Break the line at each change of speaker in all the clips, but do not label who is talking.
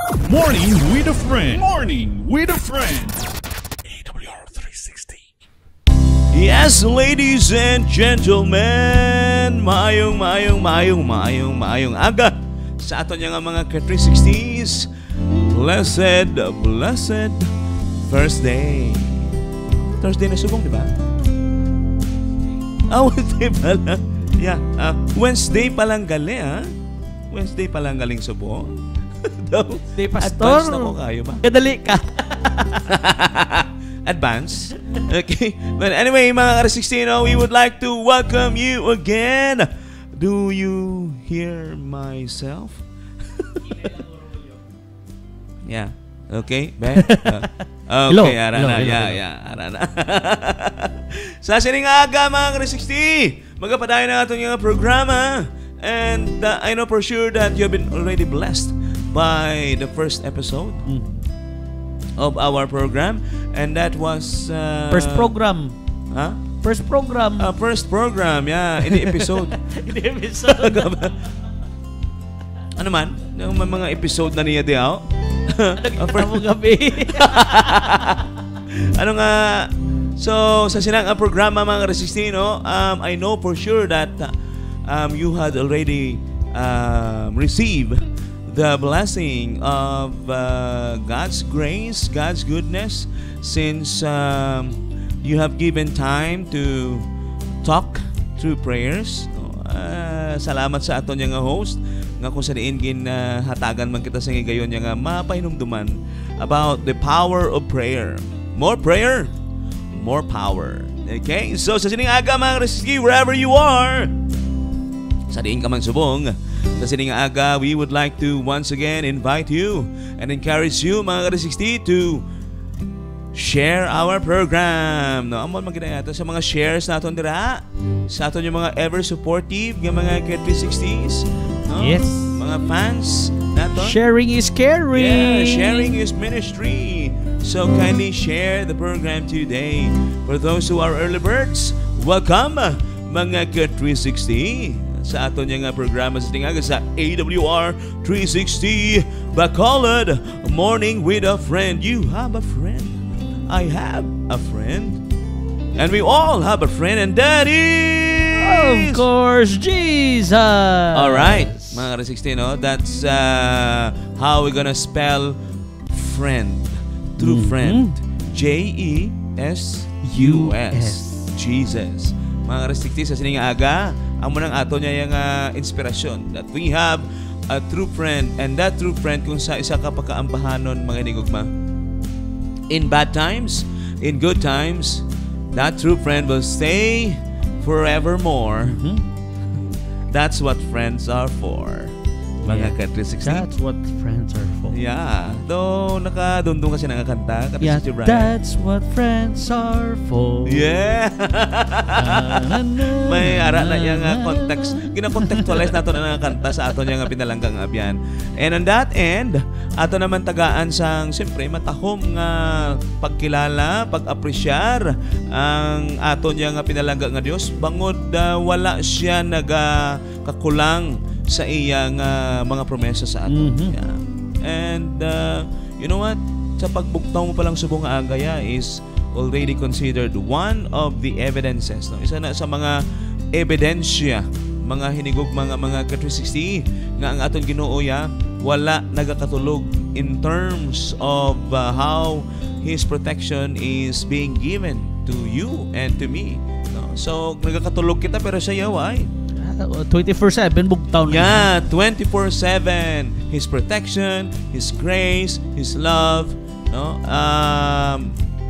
Morning with a friend. Morning with a friend. AWR 360.
Yes, ladies and gentlemen, mayong aga sa aton nga mga ka-360s. Blessed Thursday. Thursday na subong, di ba? Wednesday pa lang. Yeah, Wednesday pa lang gali, ha? Wednesday pa lang galing subong.
Day pastor.
Advance na ko kayo ba?
Kadali ka.
Advance. Okay. But anyway, mga ka-360, we would like to welcome you again. Do you hear myself? Yeah. Okay, Ben? Okay,
Hello.
Arana. Arana. Sa sining aga, mga ka-360, magapadayon na itong yung programa. And I know for sure that you've been already blessed by the first episode of our program. And that was...
First program.
Huh?
First program.
First program, yeah. In the episode. Ano man? Yung mga episode na niya diyaw.
Nagkita gabi.
Ano nga? So, sa sinang programa mga Resistino, I know for sure that you had already received the blessing of God's grace, God's goodness, since you have given time to talk through prayers. Salamat sa aton nga host nga kung sa diin hatagan man kita sa ngayon nga mapahinumduman about the power of prayer. More prayer, more power. Okay? So sa sining aga mga Resistino, wherever you are, sa diin ka man subong, sa sining aga, we would like to once again invite you and encourage you mga ka-360 to share our program. No, amon magina nato sa mga shares naton dira, sa aton yung mga ever supportive ng mga ka-360s. No?
Yes.
Mga fans naton.
Sharing is caring.
Yeah, sharing is ministry. So kindly share the program today. For those who are early birds, welcome mga ka-360 sa aton nga programa sa tingaga sa AWR 360 Bacolod Morning with a Friend. You have a friend. I have a friend. And we all have a friend, and that is...
Of course, Jesus!
Alright, mga ka-360, no? That's how we're gonna spell friend. True friend. J-E-S-U-S. Jesus. Mga ka-360, sa sining aga, ang munang ato niya yung inspirasyon that we have a true friend, and that true friend kung sa isa ka pagkaambahanon mga hinigugma. In bad times, in good times, that true friend will stay forevermore. That's what friends are for. Mga ka-360.
That's what friends are for.
Yeah. Though nakadundong kasi nakakanta.
Yeah, that's what friends are for.
Yeah. May ara na yung context. Gina-contextualize nato na nakakanta sa ato yung pinalanggang abyan. And on that end, ato naman tagaan sang siyempre matahom nga pagkilala, pag-apresyar ang ato yung pinalanggang nga Diyos. Bangod wala siya nagakakulang sa iyang mga promesa sa ato. Yeah. And you know what? Sa pagbuktaw mo palang subong agaya is already considered one of the evidences. No? Isa na sa mga ebidensya, mga hinigog, mga ka-360 nga ang aton Ginoo wala nagakatulog in terms of how His protection is being given to you and to me. No? So nagakatulog kita pero siya ay
24/7 bugtaw na.
Yeah, 24/7. His protection, His grace, His love, no?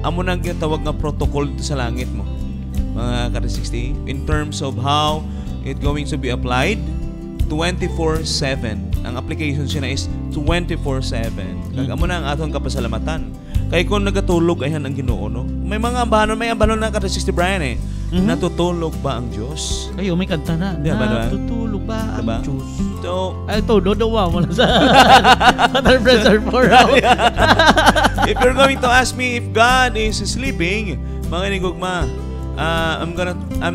Amo nang gitawag nga protocol dito sa langit mo. Mga ka-360 in terms of how it going to be applied 24/7. Ang application siya na is 24/7. Kag amo na ang atong kapasalamatan. Kay kung nagatulog ayan ang Ginoo, no? May mga ambanon, na ka-360 Brian Natutulog ba ang Diyos?
Kayo, may kanta na.
Diba,
Natutulog ba ang Diyos?
So,
ito, dodowa mo na sa other friends are for now.
If you're going to ask me if God is sleeping, mga nigugma, I'm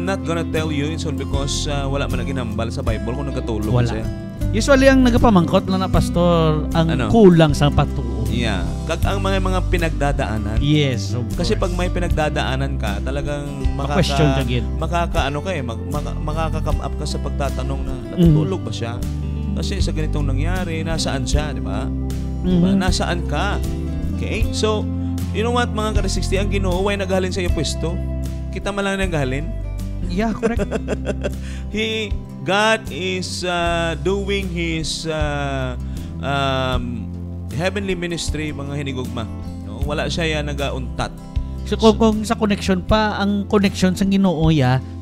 not gonna tell you it's all because wala man naginambal sa Bible kung nagatulog
wala.
siya.
Usually ang nagapamangkot lang na pastor ang kulang sa patuo.
Yeah. Kag ang mga pinagdadaanan.
Yes, of
Kasi
course.
pag may pinagdadaanan ka, talagang
Ma-question ka gid.
makaka-come up ka sa pagtatanong na natutulog ba siya? Kasi sa ganitong nangyari, nasaan siya, di ba? Diba? Nasaan ka? Okay? So, you know what, mga ka-360, ang Ginoo ay naghalin sa iyo pwesto. Kita man lang naghalin.
Yeah, correct.
God is doing His heavenly ministry, mga hinigugma. No? Wala siya yan nagauntat.
So kung sa connection pa, ang connection sa Ginoo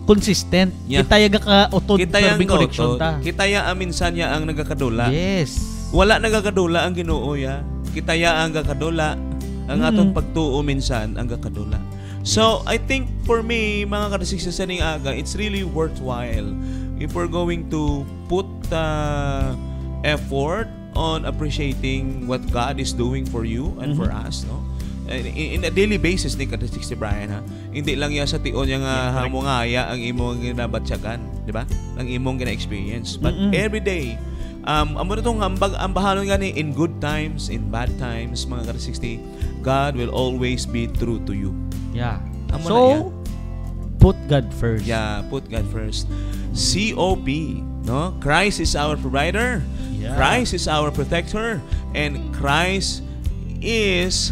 consistent.
Yeah.
Kitaya ka utod
Kitayang
perbing connection ta.
Kitaya minsan ya ang nagakadula.
Yes.
Wala nagakadula ang Ginoo ya. Kitaya ang gakadula. Ang atong pagtuo minsan ang gakadula. So, I think for me, mga ka-360 sa ning aga, it's really worthwhile if we're going to put effort on appreciating what God is doing for you and for us, no? In a daily basis ni ka-360 Brian, ha? Hindi lang ya sa tion yang hamungaya ang imong ginabatsyagan, di ba? Ang imong gina-experience. But every day, amo na itong ang bahalon gani in good times, in bad times, mga ka-360, God will always be true to you.
Yeah.
Amo
So,
na yan.
put God first.
Yeah, put God first. COP, no? Christ is our provider.
Yeah.
Christ is our protector, and Christ is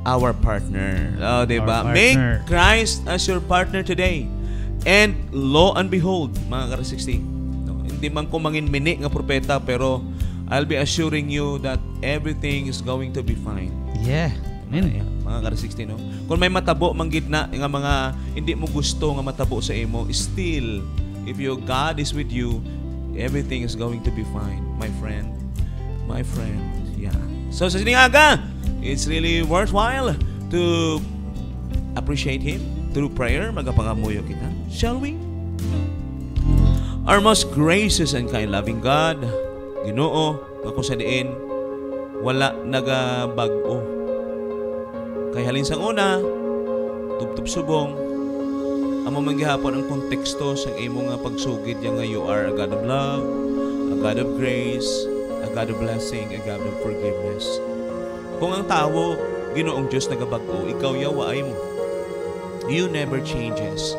our partner. Oh, diba?
Our
Make
partner.
Christ as your partner today. And lo and behold, mga ka-360, no? Hindi man ko mangin-mini nga propeta, pero I'll be assuring you that everything is going to be fine.
Yeah.
Ayan, mga ka-360, no? Kung may matabo manggid na nga mga hindi mo gusto nga matabo sa imo, still if your God is with you, everything is going to be fine, my friend. My friend. Yeah. So sa sinigaga, it's really worthwhile to appreciate Him through prayer. Magapangamuyo kita. Shall we? Our most gracious and kind-loving God, Ginoo, nga kung sa diin wala nagabag-o. Kay halin sang una, tubtub subong, amo man gihapon ang konteksto sa imo nga pagsugid nga you are a God of love, a God of grace, a God of blessing, a God of forgiveness. Kung ang tao, Ginoong Diyos nagabag-o, ikaw yawa ay mo. You never changes.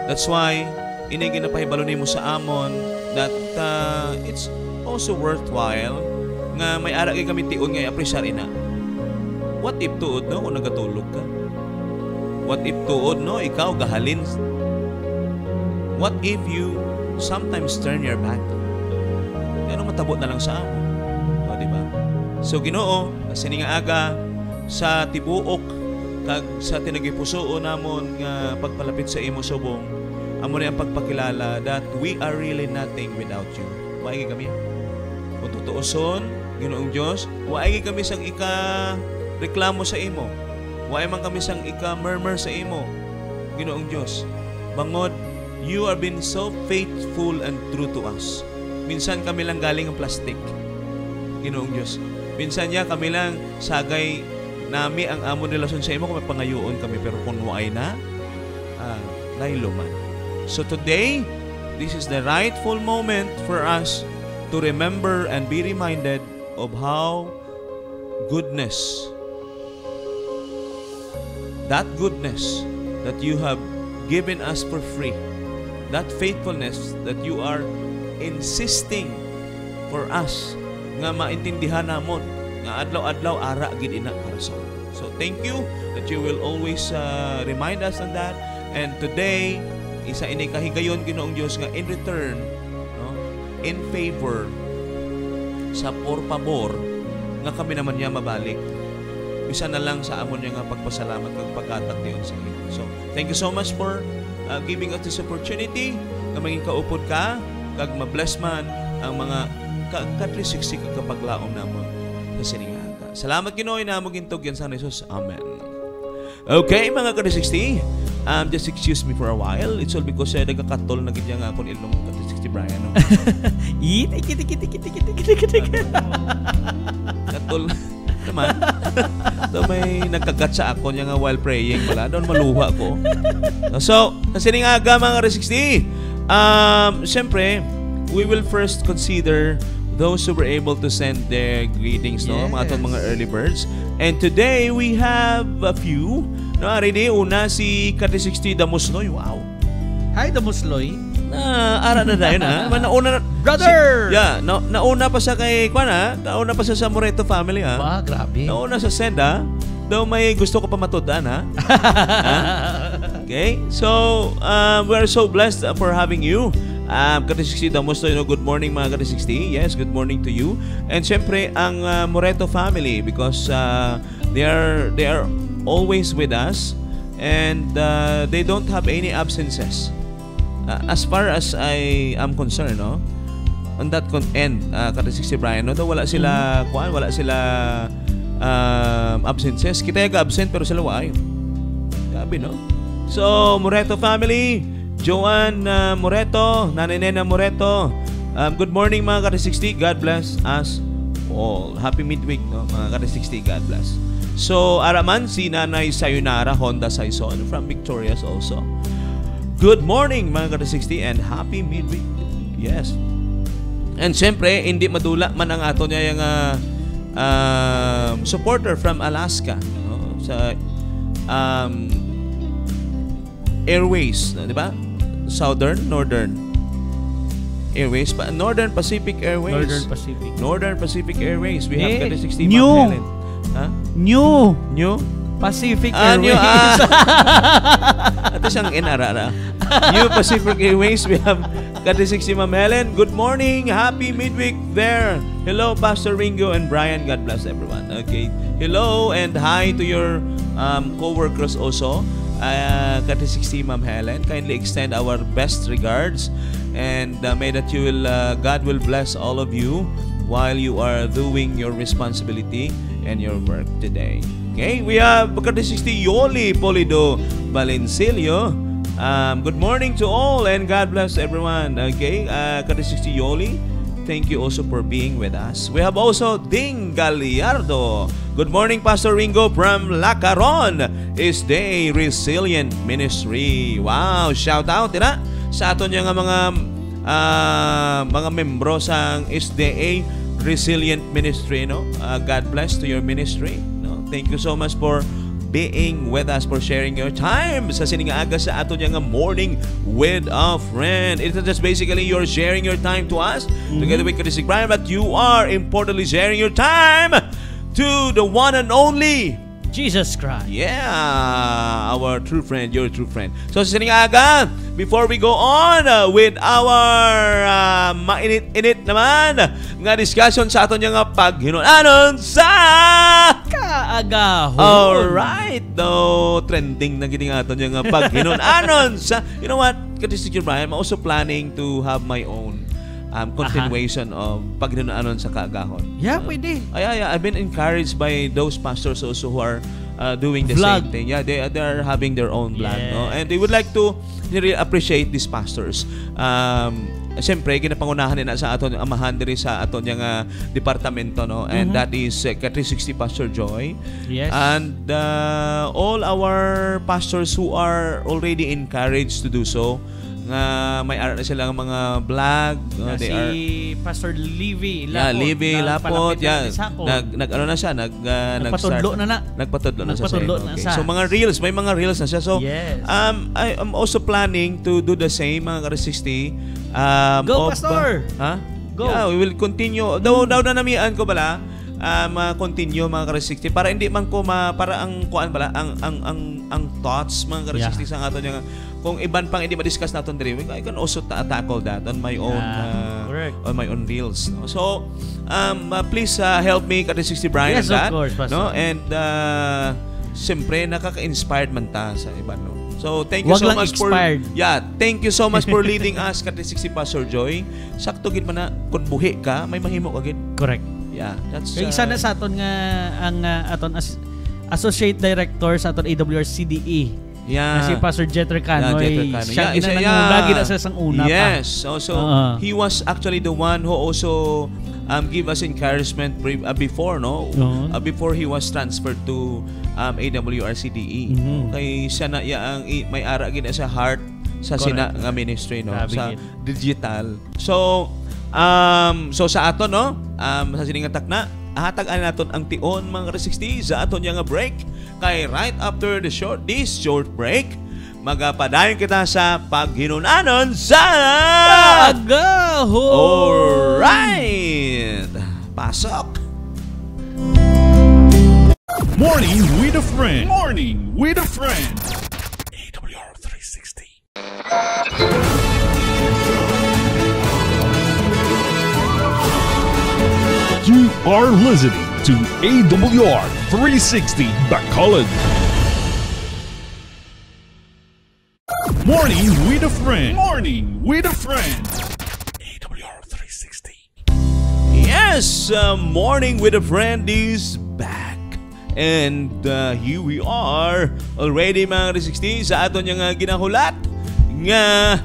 That's why ini ginapahibalo nimo sa amon that it's also worthwhile nga may ara kay kami tion nga i-appreciate ina. What if tuod no kung nagatulog ka? What if tuod no ikaw gahalin? What if you sometimes turn your back? Ano matabot na lang sa amo? O, diba? So Ginoo, sining aga sa tibuok kag sa tinagipusoon namon nga pagpalapit sa imo subong, amo na ang pagpakilala that we are really nothing without you. Waigi kami. Kung tutuuson, Ginoong Diyos, waigi kami sang reklamo sa imo. Waay man kami sang ika-murmur sa imo, Ginoong Diyos. Bangod, you are been so faithful and true to us. Minsan kami lang galing ang plastic, Ginoong Diyos. Minsan niya kami lang sagay nami ang amon relasyon sa imo kung may pangayoon kami, pero kung waay na, laylo man. So today, this is the rightful moment for us to remember and be reminded of how that goodness that you have given us for free, that faithfulness that you are insisting for us nga maintindihan namon nga adlaw-adlaw ara gid ina para sa. So thank you that you will always remind us on that, and today isa ini kahigayon Ginoong Dios nga in return, no, in favor sa por pabor nga kami naman niya mabalik. Isa na lang sa amon niya nga pagpasalamat kag pagkatak diyon sa iyo. So, thank you so much for giving us this opportunity nga maging kaupod ka kag ma-bless man ang mga ka-360 kag kapaglaom namon sa siningaga. Salamat Ginoo na mo gintog yan sa Jesus. Amen. Okay, mga ka-360, just excuse me for a while. It's all because nagkakatol na gid nga akon ilong ka-360 Brian. No?
Kiti.
Katol naman. So may nagkagat sa ako niya nga while praying pala. Doon maluha ko. So, kasi nga aga mga ka-360, siyempre, we will first consider those who were able to send their greetings, no?
Yes.
Mga atong mga early birds. And today, we have a few. No, already, una si Kati 60 Damusnoy. Wow.
Hi, Damusloy.
Ara na dayon, ha? Nauna na,
Brother!
nauna pa siya kay, nauna pa siya sa Moreto family, ha?
Ba, grabe.
Nauna sa send, ha? Daw may gusto ko pa matudan, ha? Ha? Okay? So, we are so blessed for having you. Kati 60 Damusnoy, no? Good morning, mga Kati 60. Yes, good morning to you. And syempre, ang Moreto family, because they are always with us, and they don't have any absences. As far as I am concerned, no, on that end, Kati 60 Brian, no, wala sila absences. Kita yung absent pero sila wala. Gabi, no? So, Moreto family, Joanne Moreto, Nanay Nena Moreto, good morning mga Kati 60. God bless us all. Happy midweek, no, mga Kati 60. God bless. So, araman si Nanay Sayonara Honda Saison from Victorias also. Good morning mga Kati 60 and happy midweek. Yes. And syempre, hindi madula man ang ato niya yung supporter from Alaska, no? Sa Airways, di ba? Northern Airways, Northern Pacific Airways. Northern Pacific Airways. We have Kati 60
New.
Ma'am Helen. Huh?
New Pacific Airways.
Ito siyang inarara. New Pacific Airways. We have Kati 60 Ma'am Helen. Good morning. Happy midweek there. Hello, Pastor Ringo and Brian. God bless everyone. Okay. Hello and hi to your co-workers also. Kati 60 Ma'am Helen. Kindly extend our best regards. And may that you will, God will bless all of you while you are doing your responsibility and your work today. Okay, we have Kati 60 Yoli Polido Valencilio. Good morning to all and God bless everyone. Okay, Kati 60 Yoli, thank you also for being with us. We have also Ding Gallardo. Good morning, Pastor Ringo from Lacaron is the Resilient Ministry. Wow, shout out na sa aton nga mga membro sa SDA Resilient Ministry, no? God bless to your ministry, no? Thank you so much for being with us, for sharing your time sa siningaaga sa ato nga morning with a friend. It's not just basically you're sharing your time to us together with Kati 60 Brian, but you are importantly sharing your time to the one and only
Jesus Christ.
Yeah, our true friend, your true friend. So sa siningaaga, before we go on with our mainit-init naman nga discussion sa aton nga paghinunanon sa
kaagahon.
Alright, though trending na gini nga aton nga paghinunanon sa, you know what, Kati 60 Brian, I'm also planning to have my own continuation of paghinunanon sa kaagahon.
Yeah, pwede.
I've been encouraged by those pastors also who are doing the
Vlog.
same thing. Yeah, they are having their own vlog,
Yes.
no? And they would like to really appreciate these pastors. Siyempre, ginapangunahan nila sa aton amahan diri sa aton yung departamento, no? And that is Kati 60 Pastor Joy.
Yes.
And all our pastors who are already encouraged to do so, nga may ara na silang mga vlog, they are
Pastor Livy
Livy Lapot, nagpatudlo
Nagpatudlo na.
Nagpatudlo na
Okay.
siya. So mga reels, may mga reels na siya. So
Yes.
I'm also planning to do the same, mga Kati 60.
Go, Pastor! Go.
Yeah, we will continue. Daw na namian ko bala. Continue mga Kati 60 para hindi man ko para ang kuan bala ang thoughts mga Kati 60 sa aton yung kung iban pang hindi ma-discuss naton diri, I can also tackle that on my own on my own reels, no? So please help me Kati 60 Brian
Yes,
on that,
of course, Pastor.
no? And siyempre nakaka-inspired man ta sa iba, no? So thank you
Wag
so
lang
much
expired.
thank you so much for leading us Kati 60 Pastor Joy. Sakto gid man na kun buhi ka may mahimo ka gid.
Correct.
Yeah, that's
Kaya isa na sa aton nga ang aton Associate Director sa aton AWR CDE.
Yeah.
Si Pastor Jet Recano. Siya
isa
lagi na sa isang una pa.
Yes. Also, he was actually the one who also give us encouragement before, no? Before he was transferred to AWR CDE. Kay siya na ang may ara gid sa heart sa sina nga ministry, no,
Grabe
sa
yun.
digital. So sa aton, no, sa siningang takna, hatagan naton ang tion mga ka-360 sa aton nga break. Kay right after this short break, magapadayon kita sa paghinunanon sa
Agaho!
Alright! Pasok!
Morning with a friend. Morning with a friend. AWR 360. You are listening to AWR 360 Bacolod. Morning with a friend. Morning with a friend. AWR 360.
Yes, Morning with a Friend is back. And here we are already mga ka-360 sa aton yung ginahulat nga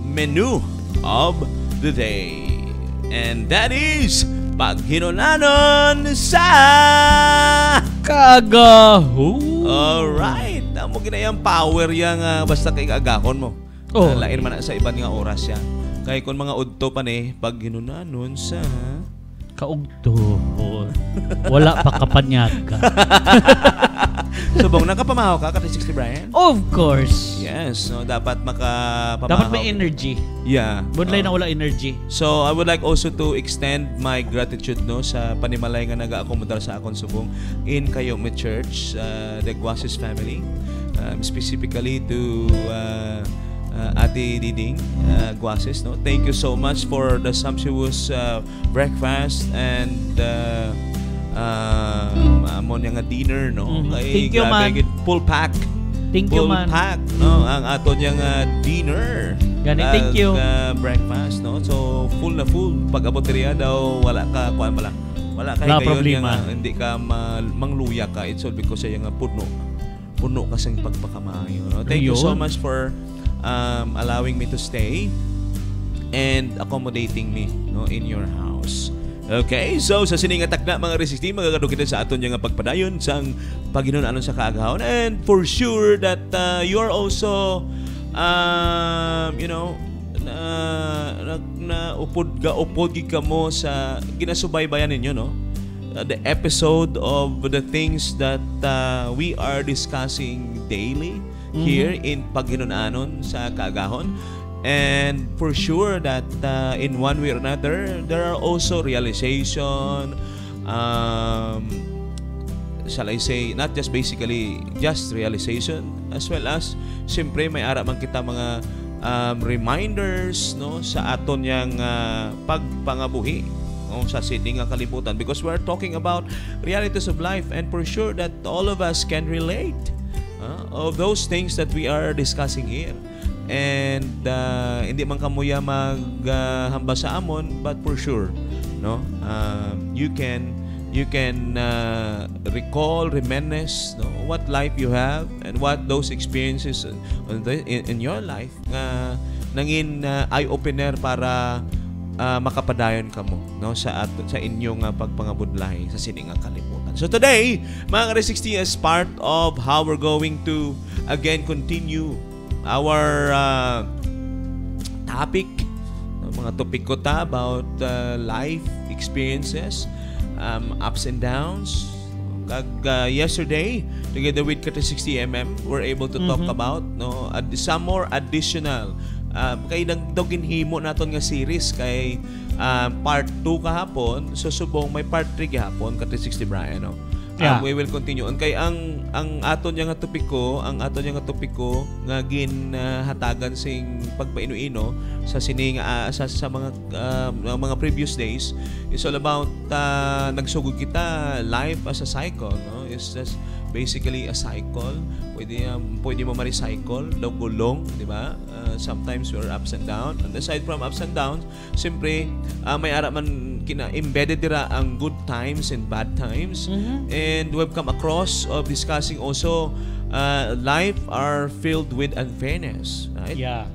menu of the day. And that is paghinunanon sa
Kagaho!
Alright. Amo ginayang power yang basta kay agahon mo.
Oh.
Lain man na sa iban nga oras ya. Kay kun mga udto pa ni paghinunanon sa
Kaugto. Wala pa kapanyaga.
subong nakapamahaw ka 360 Brian?
Of course.
Yes, no, dapat makapamahaw.
Dapat may energy.
Yeah.
Budlay na wala energy.
So I would like also to extend my gratitude, no, sa panimalay nga naga-accommodar sa akong subong in Kayome Church, the Guasis family, specifically to Ate Diding Guasis, no. Thank you so much for the sumptuous breakfast and amon nga dinner, no.
Thank you, man.
Full pack.
Thank you,
Full
man.
pack, no, ang aton yang dinner.
Gani, thank you.
Breakfast, no. So full na full. Pag abot diriya daw wala ka kuan pala. Wala kay
Wala
kayo
problema.
hindi ka mangluya ka. It's all because sa yung puno kasing pagpakamaayo, no. Thank you so
Ayun.
much for allowing me to stay and accommodating me, no, in your house. Okay, so sa siningatak na mga resisting, magagado kita sa aton yung pagpadayon sang paghinunanon sa kaagahon, and for sure that you are also you know, na upod ka mo sa ginasubaybayan ninyo, no, the episode of the things that we are discussing daily here in paghinunanon sa kaagahon. And for sure that in one way or another, there are also realization, shall I say, not just basically just realization, as well as siyempre may ara man kita mga reminders, no, sa aton yang pagpangabuhi, no, sa sining nga kalibutan, because we're talking about realities of life, and for sure that all of us can relate of those things that we are discussing here. And hindi man kamuya maghamba sa amon, but for sure, no, you can recall, reminisce, no, what life you have and what those experiences in your life nga nangin eye-opener para makapadayon kamo, no, sa inyong pagpangabudlahi sa sining nga kalibutan. So today, mga ka-360, as part of how we're going to again continue our topic, mga topic ko ta about life experiences, ups and downs. Yesterday, together with Ka360 we're able to talk about, no, some more additional kay nagdogin himo naton nga series kay part 2 kahapon, so subong may part 3 kahapon Ka360 Brian, no.
Yeah.
We will continue on kay ang aton nga topiko, nga ginhatagan sing pagpainuino sa sining sa mga previous days is all about nagsugod kita life as a cycle, no. It's just basically a cycle. Pwede mo ma-recycle daw gulong, di ba? Sometimes we're ups and down, and aside from ups and downs, siyempre may ara man embedded dira ang good times and bad times. And we've come across of discussing also life are filled with unfairness, right?
Yeah.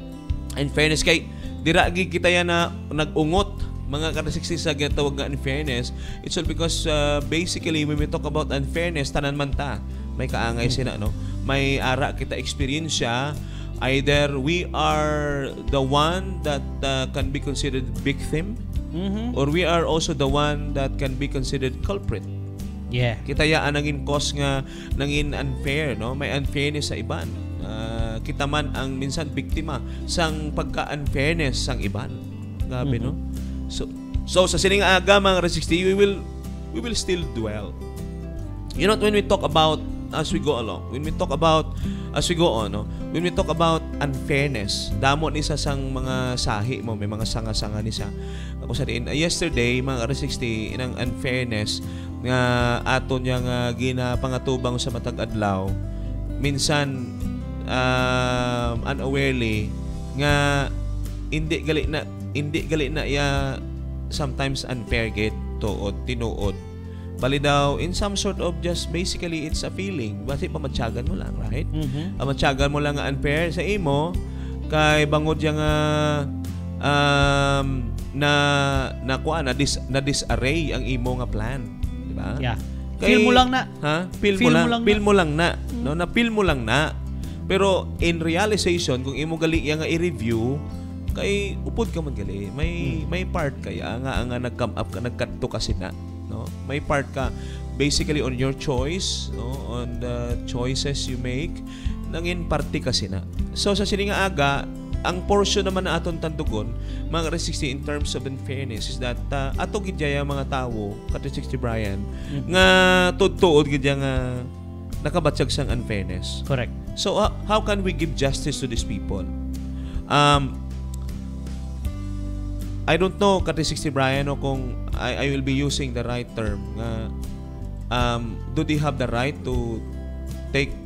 Unfairness kay dira gi kita yan na nag-ungot mga Ka360 sa ginatawag nga unfairness. It's all because basically when we talk about unfairness, tanan man ta may kaangay sina, no, may ara kita experience siya Either we are the one that can be considered victim, or we are also the one that can be considered culprit.
Yeah.
Kita yaan nangin cause nga nangin unfair, no? May unfairness sa iban. Kita man ang minsan biktima sang pagka-unfairness sang iban. Grabe, no? So sa sining aga mga Resixty, we will still dwell. You know, when we talk about as we go along, when we talk about as we go on, no? When we talk about unfairness, damo ni sa sang mga sahi mo, may mga sanga-sanga ni sa. Ako sa din yesterday mga Resixty, inang unfairness nga aton yang ginapangatubang sa matag adlaw, minsan unawarely nga hindi gali na ya sometimes unfair gate tuod tinuod bali daw in some sort of just basically it's a feeling basi pamatyagan mo lang, right? Pamatyagan mo lang nga unfair sa imo kay bangod yang na disarray ang imo nga plan, di ba?
Yeah. Feel mo lang na.
Ha? Feel mo lang na. No, na feel mo lang na. Pero in realization kung imo gali nga i-review kay upod ka man gali, may part kaya nga nag-come up ka nagkadto kasi na, no? May part ka basically on your choice, no? On the choices you make nangin parte kasi na. So sa sining aga ang portion naman na aton tandugon mga Resixty in terms of unfairness is that ato gid jaya mga tawo kat Resixty Brian nga tuod gid nga nakabatsag sang unfairness.
Correct.
So how can we give justice to these people? I don't know kat Resixty Brian no, kung I will be using the right term nga do they have the right to take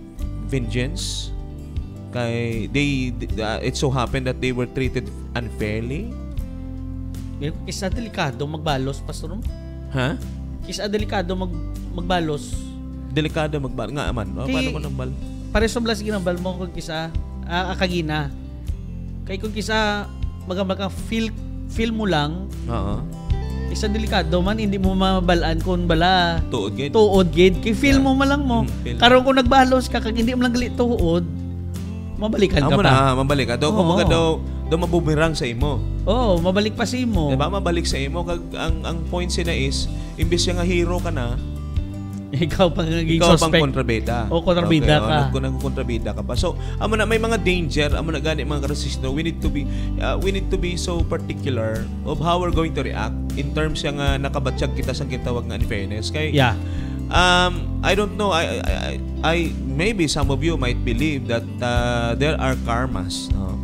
vengeance? Kay it so happened that they were treated unfairly.
Kisa delikado magbalos, Pastor.
Ha?
Kisa delikado magbalos.
Delikado magbalos nga man. No? Paano mo nang bal?
Pare soblas ginambal mo kung kisa akagina. Kay kung kisa magamba feel mo lang.
Oo.
Isa delikado man hindi mo mabalaan kung bala
tuod gid.
Kay feel mo malang mo. Karon kung nagbalos ka kag hindi mo lang gali tuod, mabalikan ka pa.
Mabalik ka. Kumbaga daw mabumirang sa imo.
Oo, mabalik pa sa imo.
Diba? Mabalik sa imo. Kag ang point sina is, imbis nga hero ka na,
ikaw pang naging
ikaw
suspect.
Pang kontrabida.
O kontrabida ka.
Kontrabida ka pa. So, amo na may mga danger, amo na gani mga Resixty. We need to be so particular of how we're going to react in terms yang nakabatsyag kita sang kitawag nga unfairness. Kay I don't know. I maybe some of you might believe that there are karmas, no?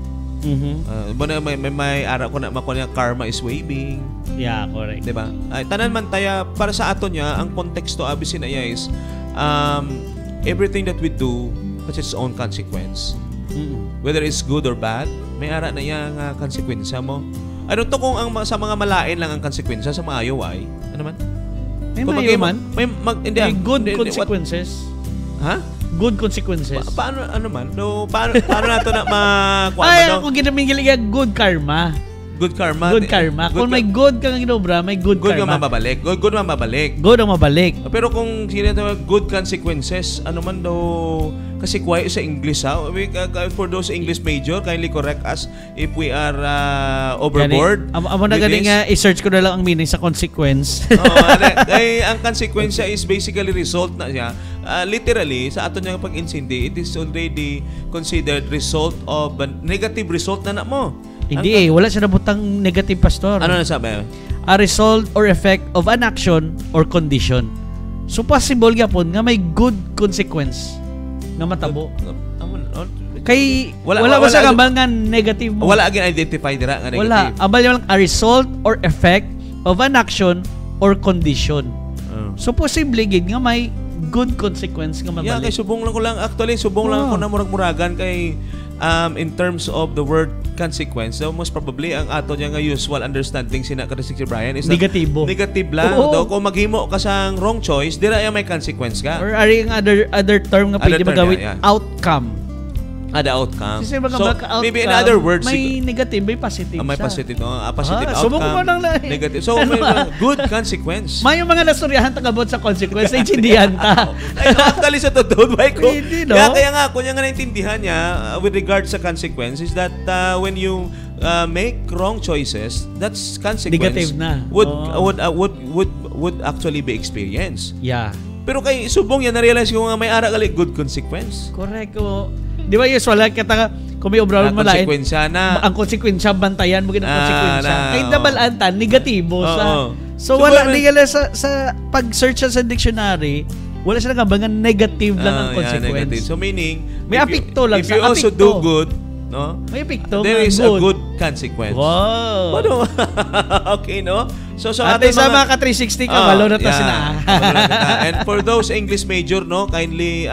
May ara ko na makuha karma is waving.
Yeah, correct.
Diba? Ay, tanan man taya para sa aton niya ang konteksto abisin aya is everything that we do has its own consequence. Whether it's good or bad, may ara na yang konsekwensya mo. I don't know kung sa mga malain lang ang konsekwensya, sa maayo ay ano man?
May mayo man?
May
good consequences.
Ha?
Good consequences.
Paano ano man? No, paano nato na makuha
ay, ako ginamingil good karma.
Good karma.
Good karma. Kung may good kang ginobra, may good karma.
Good ang mababalik. Good ang mababalik.
Good ang mabalik.
Pero kung sinatawag good consequences, ano man daw kasi quiet sa English ha. For those English major, kindly correct us if we are overboard.
Amo na galing i-search ko na lang ang meaning sa consequence.
Ang consequence is basically result na siya. Literally, sa aton niyang pag-insindi, it is already considered result of negative result na mo.
Hindi wala siya nabutang negative, Pastor.
Ano na sabi?
A result or effect of an action or condition. So possible gyapon nga may good consequence nga matabo. Kay wala ba sa kambal nga negative mo?
Wala agin identify dira nga negative.
Wala. Abal lang a result or effect of an action or condition. So posible gid nga may good consequence nga mabalik.
Yeah, kay subong lang ko lang ko na murag-muragan kay in terms of the word consequence, so most probably ang ato niya nga usual understanding sina ka Resixty Brian is
negatibo.
Negative lang. Daw kung maghimo ka sang wrong choice, dira may consequence ka.
Or ari ang other term nga pwede magawit outcome.
The outcome.
Kasi mga
So,
outcome,
maybe in other words,
may negative, may positive
may
siya.
positive, positive
Subo ko
outcome,
mo lang
negative. So, may good consequence.
May yung mga nasturyahan tagabot sa consequence, naintindihan ta.
Actually, sa totoo,
Pwede, no?
Kaya nga, kunya nga naintindihan niya with regards sa consequence is that when you make wrong choices, that's consequence.
Negative na.
Would actually be experienced.
Yeah.
Pero kay subong yan, na-realize ko nga may ara gali good consequence.
Correct ko. Di ba usual kita kung may obrawan mo lain, ang konsekwensya bantayan mo ginang konsekwensya. Kay dabalantan negatibo sa. So wala di gala sa pag-search sa dictionary, wala sila kabangan negative lang ang consequence.
So meaning,
may apekto lang
if you also do good, no?
May apekto.
There is a good consequence.
Wow.
Ano? Okay, no? So
at sa mga ka-360 ka, walo na ta sina.
And for those English major, no, kindly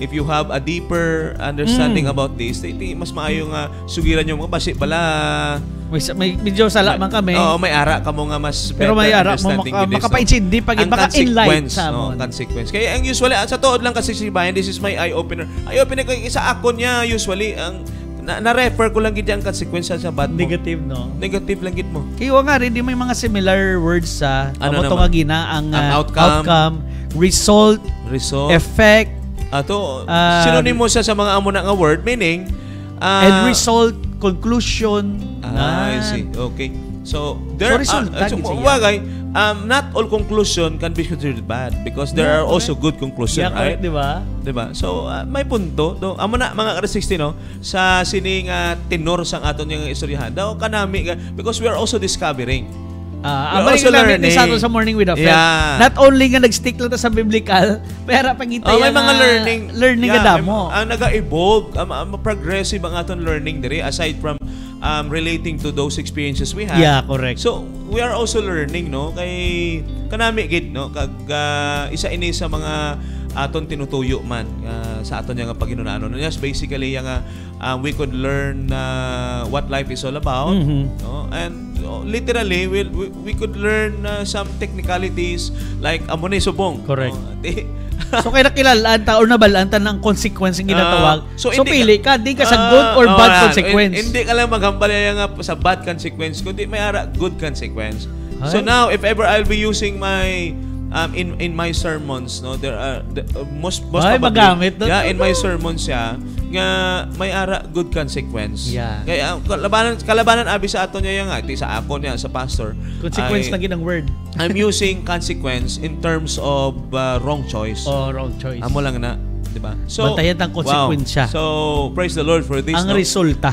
if you have a deeper understanding about this, mas maayo nga sugiran yung mga basi bala.
May medyo sala man kami.
Oo, may ara ka mo nga mas
pero may ara mo makapaintindi pag maka-enlight sa mo.
Consequence. Kaya ang usually sa tuod lang kasi si Bayan, this is my eye opener. Eye opener kay isa ako niya usually ang na-refer ko lang gid ang consequence sa bad mo.
Negative, no?
Negative lang gid mo.
Kaya nga rin, di may mga similar words sa
ano
nga gina, ang
outcome,
result, effect,
synonymous siya sa mga amo na nga word, meaning
end result, conclusion.
I see. Okay. So there not all conclusion can be considered bad because there are also good conclusion, right?
Di ba?
Diba? So may punto do. Amo na mga ka-360 no sa sining tenor sang aton yung istoryahan daw kanami because we are also discovering.
Abang yung learning sa ato sa Morning with a Friend. Not only nga nag-stick lang sa biblical, pero pagkita
may mga
learning nga damo.
Nag-evolve, progressive ang aton learning diri aside from relating to those experiences we have.
Yeah, correct.
So, we are also learning, no? Kay kanami gid, no? Kag isa ini sa mga aton tinutuyo man sa aton nga paghinunaan. Yes, basically yang we could learn what life is all about, no? And literally we could learn some technicalities like amo ni subong.
Correct. So kaya nakilalaan ta or nabalaan ta ng consequence ng ginatawag. So pili ka, di ka sa good or bad consequence.
Hindi ka lang maghambal nga sa bad consequence, kundi may ara good consequence. So now if ever I'll be using my in my sermons, no, there are most probably in my sermons nga may ara good consequence. Kaya kalabanan abi sa ato niya nga ti sa ako niya sa pastor.
Consequence na ginang word.
I'm using consequence in terms of wrong choice.
Wrong choice.
Amo lang na, di ba? So
bantayan ang konsekwensya.
Wow. So praise the Lord for this.
Ang resulta.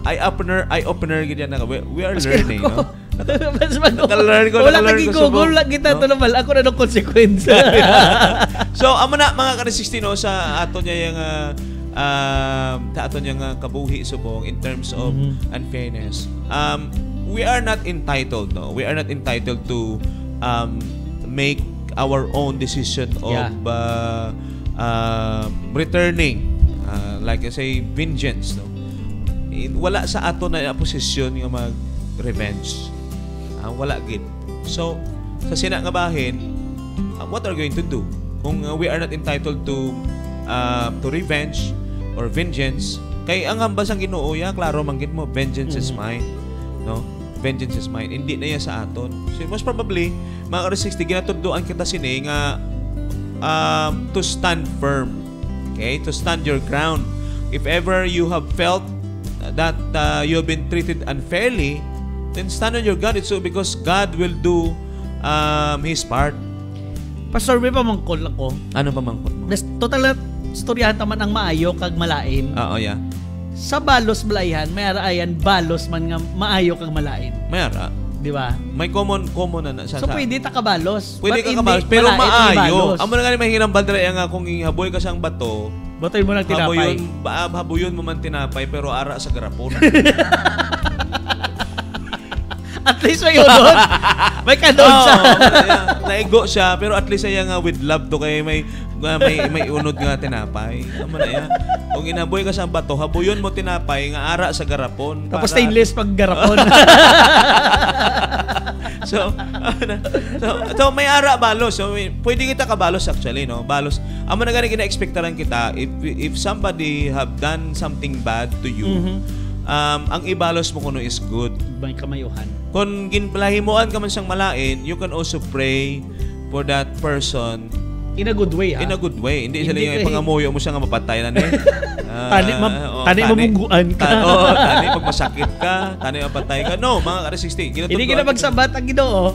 Eye opener gid yan. We are learning, no?
Naka-learn ko. Wala nag-google lang kita ito naman. Ako na ng consequence.
So, amo na mga ka-360 no, sa ato niya yung ato niya kabuhi subong in terms of unfairness. We are not entitled, no? We are not entitled to make our own decision of returning, like I say, vengeance, no? Wala sa ato na posisyon nga mag-revenge. Wala gid. So, sa sina nga bahin, what are we going to do? Kung we are not entitled to revenge or vengeance, kay ang hambas ang Ginoo klaro man gid mo, vengeance is mine, no? Vengeance is mine. Hindi na yan sa aton. So, most probably, mga ka-360, ginatuduan kita sini nga to stand firm. Okay? To stand your ground. If ever you have felt that you have been treated unfairly, then stand on your ground. It's so because God will do His part.
Pastor, may pamangkol ako.
Ano pamangkol mo?
Total storyahan taman ang maayo kag malain.
Oo, yeah.
Sa balos balayan, may araayan balos man nga maayo kag malain.
May ara.
Di ba?
May common na sa.
So pwede ta kabalos.
Pwede ka kabalos, pero maayo. Amo na nga mahirang bandra nga kung ihaboy ka sang bato.
Batoy mo ng tinapay.
Habuyon mo man tinapay pero ara sa garapon.
At least may doon. May kadon siya.
Naigo siya, pero at least ay nga with love to kay may unod nga tinapay. Amo na yan. Kung inaboy ka sa bato, habuyon mo tinapay nga ara sa garapon.
Tapos stainless pag garapon.
so may ara balos. So pwede kita kabalos actually, no? Balos. Amo na gani gina-expectaran kita if somebody have done something bad to you. Ang ibalos mo kuno is good.
May kamayuhan.
Kung ginpalahimoan ka man siyang malain, you can also pray for that person
in a good way,
in a good way. Hindi sila yung pangamuyo mo siya nga mapatay na niya.
Tani mamungguan ka.
Tani pag masakit ka, tani mapatay ka. No, mga ka-resisting.
Hindi kita magsabat ang Ginoo.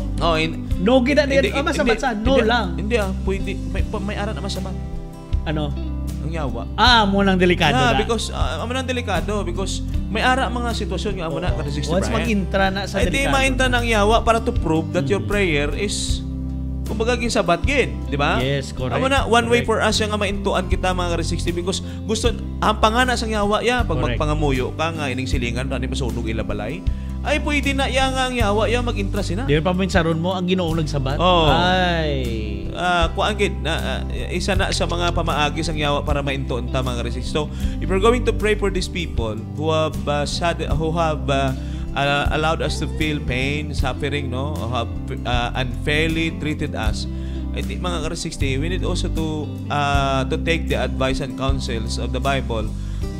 No gina din masabat sa no lang.
Hindi pwede may ara na masabat.
Ano?
Ang yawa.
Mo nang delikado na.
Because amo nang delikado because may ara mga sitwasyon nga amo na ka-resisting.
Once mag-intra na sa delikado.
Hindi ma-intra ng yawa para to prove that your prayer is kumbaga ginsabat gin, di ba?
Yes, correct.
Amo na one way for us nga maintuan kita mga ka-resisting because gusto ang pangana sang yawa pag magpangamuyo ka nga ining silingan tani masunog ilabalay. Ay pwede na ang yawa mag-intra sina.
Di pa minsaron mo ang Ginoo nagsabat. Ay.
Kuan gid na isa na sa mga pamaagi sang yawa para maintuon ta mga ka-resisting. So, if we're going to pray for these people who have allowed us to feel pain, suffering, no, have unfairly treated us. I think mga ka-resisting, we need also to take the advice and counsels of the Bible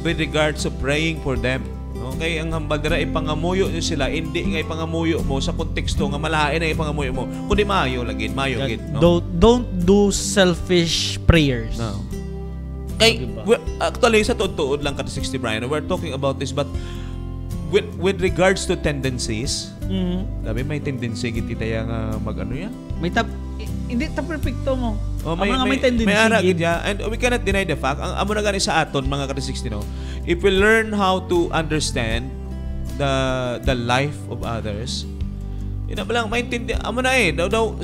with regards to praying for them. Okay, ang hambal dira ipangamuyo niyo sila, hindi nga ipangamuyo mo sa konteksto nga malain na ipangamuyo mo, kundi mayo gid, no?
Don't do selfish prayers.
No. Kay actually sa tuod lang ka-resisting, Brian, we're talking about this, but with regards to tendencies, sabi may tendency gid kita nga mag-ano ya?
Hindi ta perfecto mo.
May tendency. May ara gid ya, and we cannot deny the fact. Ang amo na gani sa aton mga ka-resisting, no? If we learn how to understand the life of others, ina ba lang maintindihan amo na daw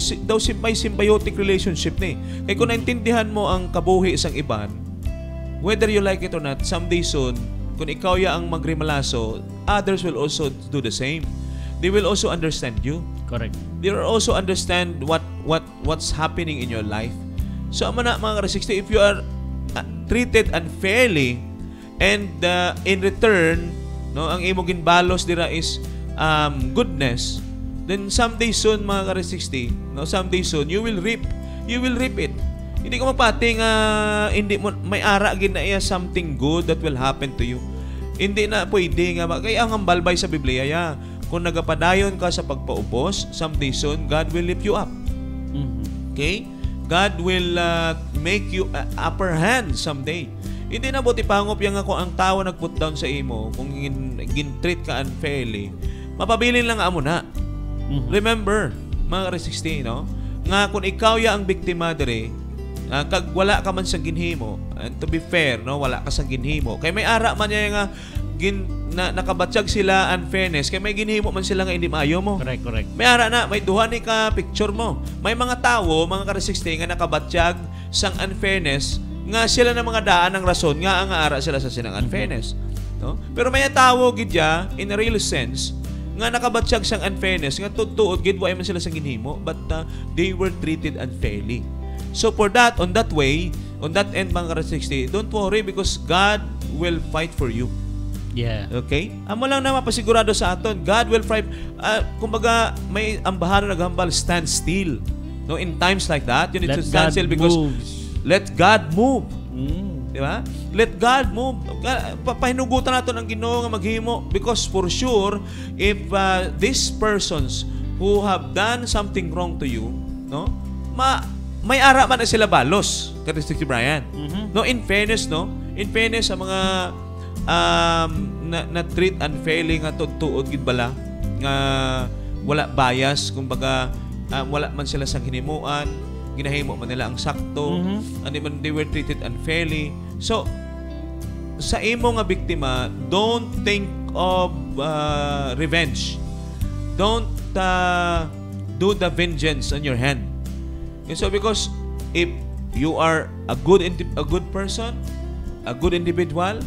may symbiotic relationship ni. Kay kung naintindihan mo ang kabuhi sang iban, whether you like it or not, someday soon kung ikaw ang magrimalaso, others will also do the same. They will also understand you.
Correct.
They will also understand what's happening in your life. So amo na mga ka-resisting, if you are treated unfairly and in return, no, ang imo ginbalos dira is goodness, then someday soon mga ka-resisting, no, someday soon you will reap it. Hindi ko mapati nga hindi mo may ara gid na iya something good that will happen to you. Hindi na pwede nga kaya ang balbay sa Biblia kung nagapadayon ka sa pagpaubos, someday soon God will lift you up. Okay? God will make you upper hand someday. Hindi na buti pangop yang ako ang tao nagput down sa imo kung gin-treat ka unfairly. Mapabilin lang amo na. Remember, mga ka-resisting, no? Nga kung ikaw ang biktima diri, kag wala ka man sa ginhimo, and to be fair, no, wala ka sa ginhimo. Kay may ara man niya nga nakabatsyag sila unfairness, kay may ginhimo man sila nga hindi maayo mo.
Correct.
May ara na, may duha ni ka picture mo. May mga tawo, mga ka-resisting nga nakabatsyag sang unfairness, nga sila na mga daan ng rason nga ang ara sila sa sinang unfairness, no? Pero may tawo gid ya in a real sense nga nakabatsyag sang unfairness nga tuod gid wa man sila sa ginhimo, but they were treated unfairly. So for that, on that way, on that end mga ka-resisting, don't worry because God will fight for you.
Yeah.
Okay? Amo lang na mapasigurado sa aton, God will fight. Kumbaga may ambahan na naghambal, stand still. No, in times like that, you need to stand still because let God move. Di ba? Let God move. Pahinugutan natin ang Ginoo nga maghimo because for sure if these persons who have done something wrong to you, no? May ara man na sila balos, ka-resisting Brian. No, in fairness, no? In fairness sa mga na treat unfairly nga tuod gid bala nga wala bias, kumbaga wala man sila sa hinimuan, ginahimo man nila ang sakto, and even they were treated unfairly. So sa imo nga biktima, don't think of revenge. Don't do the vengeance on your hand. And so because if you are a good person, a good individual,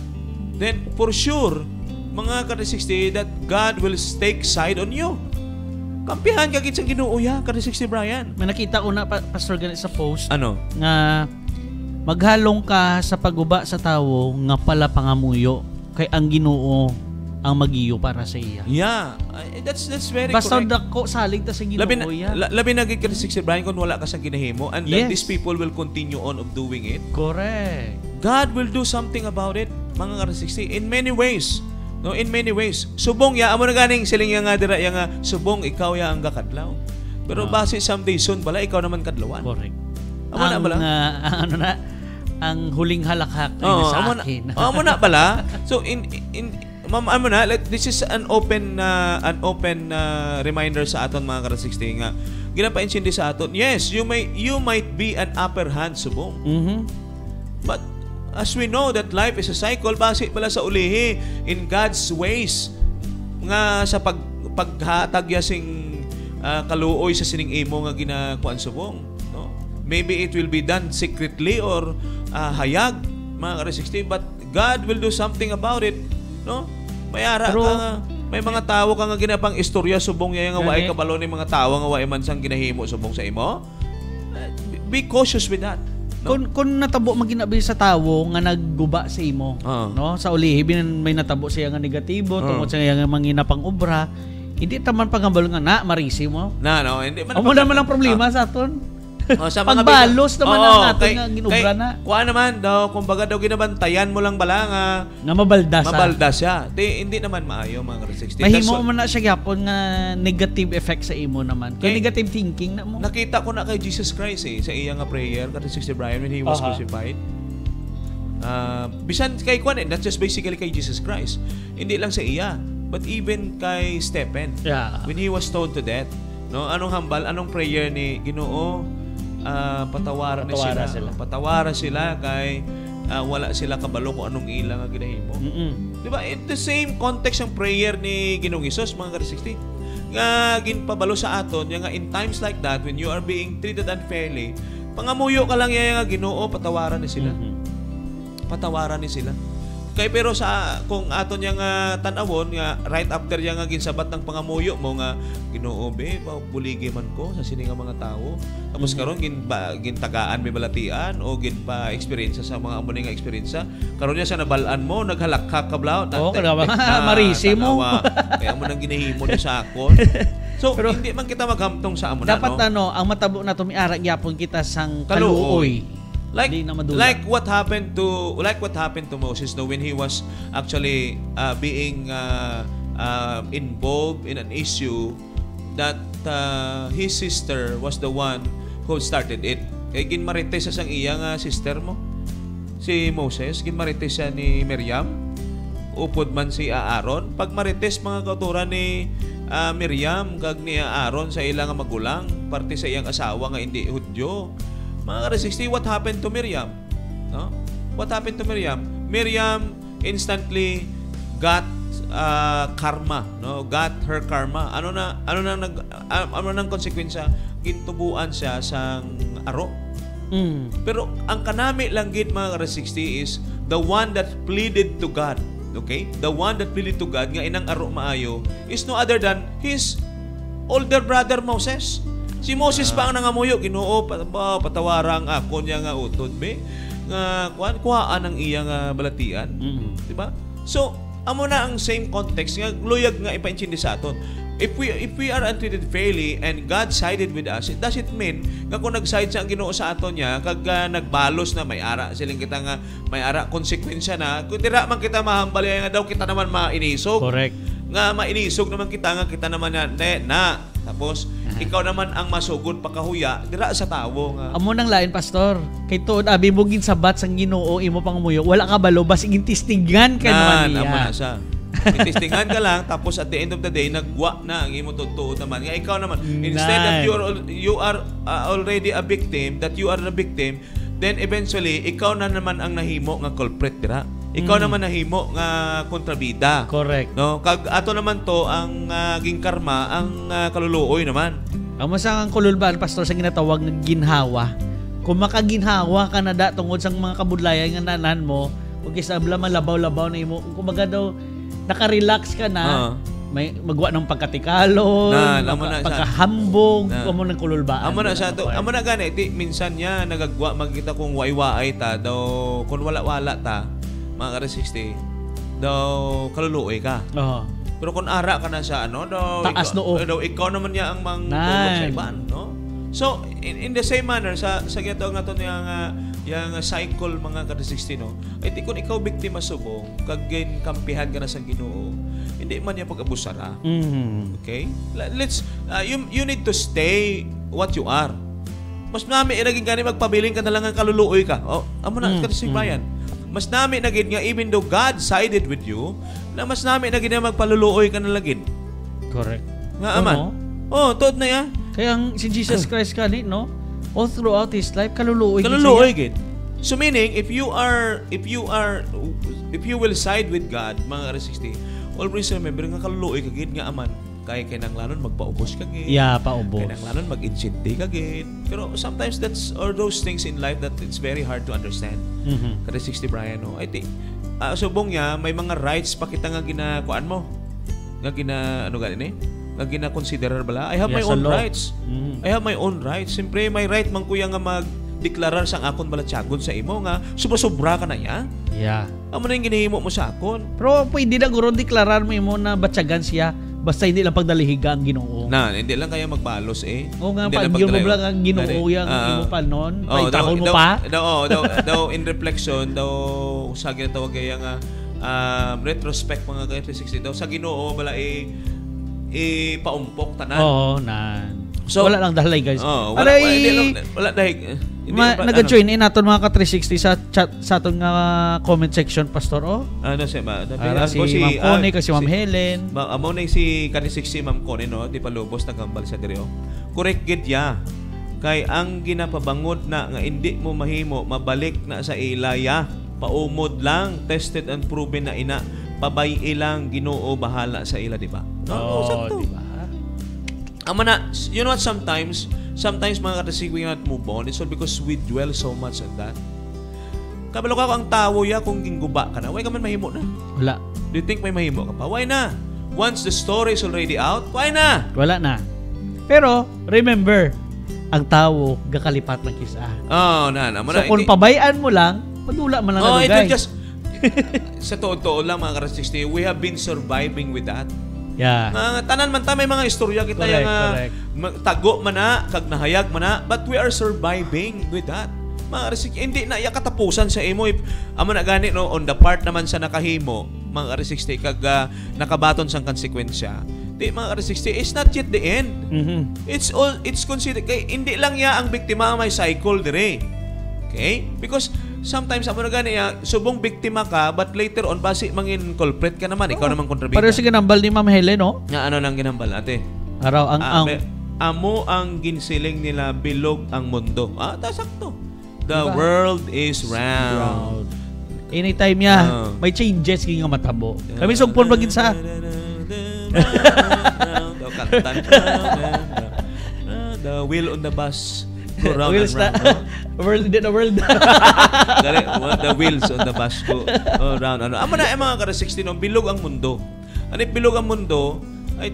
then for sure mga ka-resisting that God will take side on you. Kampihan ka gid sa Ginoo ya, kada 60 Brian.
May nakita ko na pastor ganit sa post
Ano?
nga maghalong ka sa paguba sa tawo nga pala pangamuyo kay ang Ginoo ang magiyo para sa iya.
Yeah, that's very
Basta
correct.
dako salig ta sa Ginoo ya.
Labi na gid kada 60 Brian kung wala ka sa ginahimo, and then
Yes.
these people will continue on of doing it.
Correct.
God will do something about it, mga kada 60, in many ways. No, in many ways. Subong ya amo na ganing siling nga dira nga subong ikaw ya ang gakadlaw. Pero base someday soon bala ikaw naman kadlawan.
Correct.
Amo na bala.
Ano na ang huling halakhak ay nasa akin.
Amo na bala. So amo na, this is an open reminder sa aton mga kada 60 nga ginapaintindi sa aton. Yes, you might be an upper hand subong. But as we know that life is a cycle, base pala sa ulihi in God's ways nga sa paghatag sing kaluoy sa sining imo nga ginakuan subong, no? Maybe it will be done secretly or hayag mga ka-60, but God will do something about it, no? May mga tawo ka nga ginapang istorya subong nga waay kabalo ni mga tawo nga waay man sang ginahimo subong sa imo. Be cautious with that. No?
Kung natabo maginabi sa tawo nga nagguba sa imo, no? Sa ulihi may natabo siya nga negatibo tungod sa iya nga mangina pang obra, hindi taman pagambal nga na marisi mo.
No, hindi man.
Amo naman ang problema sa aton.
Sa mga
pagbalos naman ang aton nga ginobra na.
Kuha naman daw, kumbaga daw ginabantayan mo lang bala nga mabaldas siya. Hindi naman maayo mga 60.
Mahimo man na siya gyapon nga negative effect sa imo naman. Kay negative thinking na mo.
Nakita ko na kay Jesus Christ sa iya nga prayer kada 60 Brian when he was crucified. Bisan kay kuan not just basically kay Jesus Christ. Hindi lang sa iya, but even kay Stephen.
Yeah.
When he was stoned to death, no? Anong hambal, anong prayer ni Ginoo? Patawaran sila kay wala sila kabalo kung anong ilang nga ginahimo. Di ba? In the same context ang prayer ni Ginoong Hesus mga ka-60 nga ginpabalo sa aton nga in times like that when you are being treated unfairly, pangamuyo ka lang nga Ginoo, patawaran ni sila. Patawaran ni sila. Kay pero sa kung aton yang tan-awon nga right after yang nga ginsabat ng pangamuyo mo nga Ginoo be buligi man ko sa sini nga mga tawo tapos karon gintagaan may balatian o ginpa experience sa mga amo nga experience karon niya sa nabalaan mo naghalakak kablaw
marisi mo
kaya mo nang ginahimo ni sa akon. So pero, hindi man kita maghamtong sa amo
dapat ang matabo na tumiara gyapon kita sang kaluoy.
Like what happened to Moses when he was actually being involved in an issue that his sister was the one who started it. Kaya ginmarites sa sang iya nga sister mo si Moses, ginmarites siya ni Miriam, upod man si Aaron. Pag marites mga kauturan ni Miriam kag ni Aaron sa ilang magulang, parte sa iyang asawa nga hindi Hudyo. Mga ka-60, what happened to Miriam? No? What happened to Miriam? Miriam instantly got karma, no? Got her karma. Ano nang konsekwensya? Gintubuan siya sang aro. Pero ang kanami lang gid mga ka-60 is the one that pleaded to God. Okay? The one that pleaded to God nga inang aro maayo is no other than his older brother Moses. Si Moses pa ang nangamuyo, Ginoo, patawarang ako niya nga utod be nga kuhaan ang iya nga balatian. Di ba? So, amo na ang same context nga luyag nga ipaintindi sa aton. If we are untreated fairly and God sided with us, it doesn't mean nga kung nag-side sa ang Ginoo sa aton niya kag nagbalos na may ara siling kita nga may ara konsekwensya na kung dira man kita mahambal nga daw kita naman mainisog.
Correct.
Nga mainisog naman kita naman na tapos ikaw naman ang masugod pagkahuya dira sa tawo nga.
Amo nang lain pastor. Kay tuod abi mo ginsabat sang Ginoo imo pangamuyo, wala ka balo bas gintistingan ka naman niya.
Amo na siya. Gintistingan ka lang tapos at the end of the day nagwa na ang imo tuod naman. Nga ikaw naman instead that you are already a victim, that you are the victim, then eventually ikaw na naman ang nahimo nga culprit dira. Ikaw naman nahimo nga kontrabida.
Correct.
No, kag ato naman to ang ginkarma ang kaluluoy naman.
Amo sang ang kululbaan pastor sa ginatawag nga ginhawa. Kung makaginhawa ka na da tungod sang mga kabudlayan nga nanan mo, ug isa bla malabaw-labaw na imo. Kung kumbaga daw naka-relax ka na, may magwa ng pagkatikalo, pagkahambog, amo ng kululbaan.
Amo na sa to, amo na gani minsan niya nagagwa magkita kung waiwaay ta daw kung wala-wala ta mga ka-360 daw kaluluoy ka. Pero kung ara ka na sa ano daw
taas
daw ikaw naman niya ang mangtulog sa iban, no? So in the same manner sa ginatawag nato yang cycle mga ka-360 no. Ay di kung ikaw biktima subong kag kampihan ka na sa Ginoo, hindi man niya pag-abusara. Okay? Let's you need to stay what you are. Mas nami naging gani magpabiling ka na lang ang kaluluoy ka. Oh, amo na kasi Brian. Mas nami naging nga even though God sided with you, na mas nami naging nga magpaluluoy ka na lagin.
Correct.
Nga aman. Oh, tod na ya.
Kaya ang si Jesus Christ kani no, all throughout his life kaluluoy
gid. So meaning if you will side with God mga ka-360, always remember nga kaluluoy ka gid nga aman kay kinanglanon magpaubos ka gid.
Yeah, paubos.
Kinanglanon mag-insindi ka gid. Pero sometimes that's or those things in life that it's very hard to understand. Ka-360 Brian no. I think subong niya may mga rights pa kita nga ginakuan mo. Nga ano gani nga gina-consider bala. I have my own rights. I have my own rights. Siyempre may right man kuya nga mag-deklarar sang akon bala tiyagon sa imo nga sobra ka na ya.
Yeah.
Amo na yung ginahimo mo sa akon.
Pero pwede na guro deklarar mo imo na batyagan siya basta hindi lang pagdalihiga ang Ginoo.
Hindi lang kaya magbalos eh.
Oo nga, pag yun mo lang ang Ginoo yung imo pa noon, may tahol mo pa.
Daw in reflection, daw sa ginatawag kaya nga retrospect mga ka-360 daw sa Ginoo bala paumpok tanan.
Oo, So, wala lang dahlay guys.
Wala dahi.
Nag-join in naton mga ka-360 sa chat sa aton nga comment section pastor
Ano si
Ma'am Connie kasi Ma'am Helen.
Amo na si ka-360 Ma'am Connie no, di pa lubos nagambal sa diri. Correct gid ya. Kay ang ginapabangod na nga hindi mo mahimo mabalik na sa ilaya. Paumod lang, tested and proven na ina. Pabay ilang Ginoo bahala sa ila, di ba?
Di ba?
Ama na, you know what, sometimes mga ka-360 we cannot move on. It's all because we dwell so much on that. Kabalo ka ang tawo ya kung gingguba ka na. Why ka man mahimo na?
Wala.
Do you think may mahimo ka pa? Why na? Once the story is already out, why na?
Wala na. Pero, remember, ang tawo gakalipat ng kisa. So, kung pabayaan mo lang, madula man lang
ito just sa totoo lang mga ka-360, we have been surviving with that.
Yeah.
Tanan man ta may mga istorya kita
correct.
Tago man na, kag nahayag man na, but we are surviving with that. Mga ka-360, hindi na iya katapusan sa imo. Amo na gani no, on the part naman sa nakahimo, mga ka-360 kag nakabaton sang konsekwensya. Di mga ka-360, it's not yet the end. It's considered kay hindi lang ya ang biktima may cycle dire. Okay? Because sometimes amo na gani subong biktima ka but later on basi mangin culprit ka naman, ikaw naman kontrabida.
Pero sige ginambal ni Ma'am Helen no?
Nga ano nang ginambal ate?
Araw
amo ang ginsiling nila bilog ang mundo. Sakto. The world is round.
Anytime may changes kaya matabo. Kami sugpon bagin sa
the wheel on the bus go round
wheels
and round.
World in the world.
The wheels on the bus go round. Amo na mga ka-360 no, bilog ang mundo. Ani bilog ang mundo ay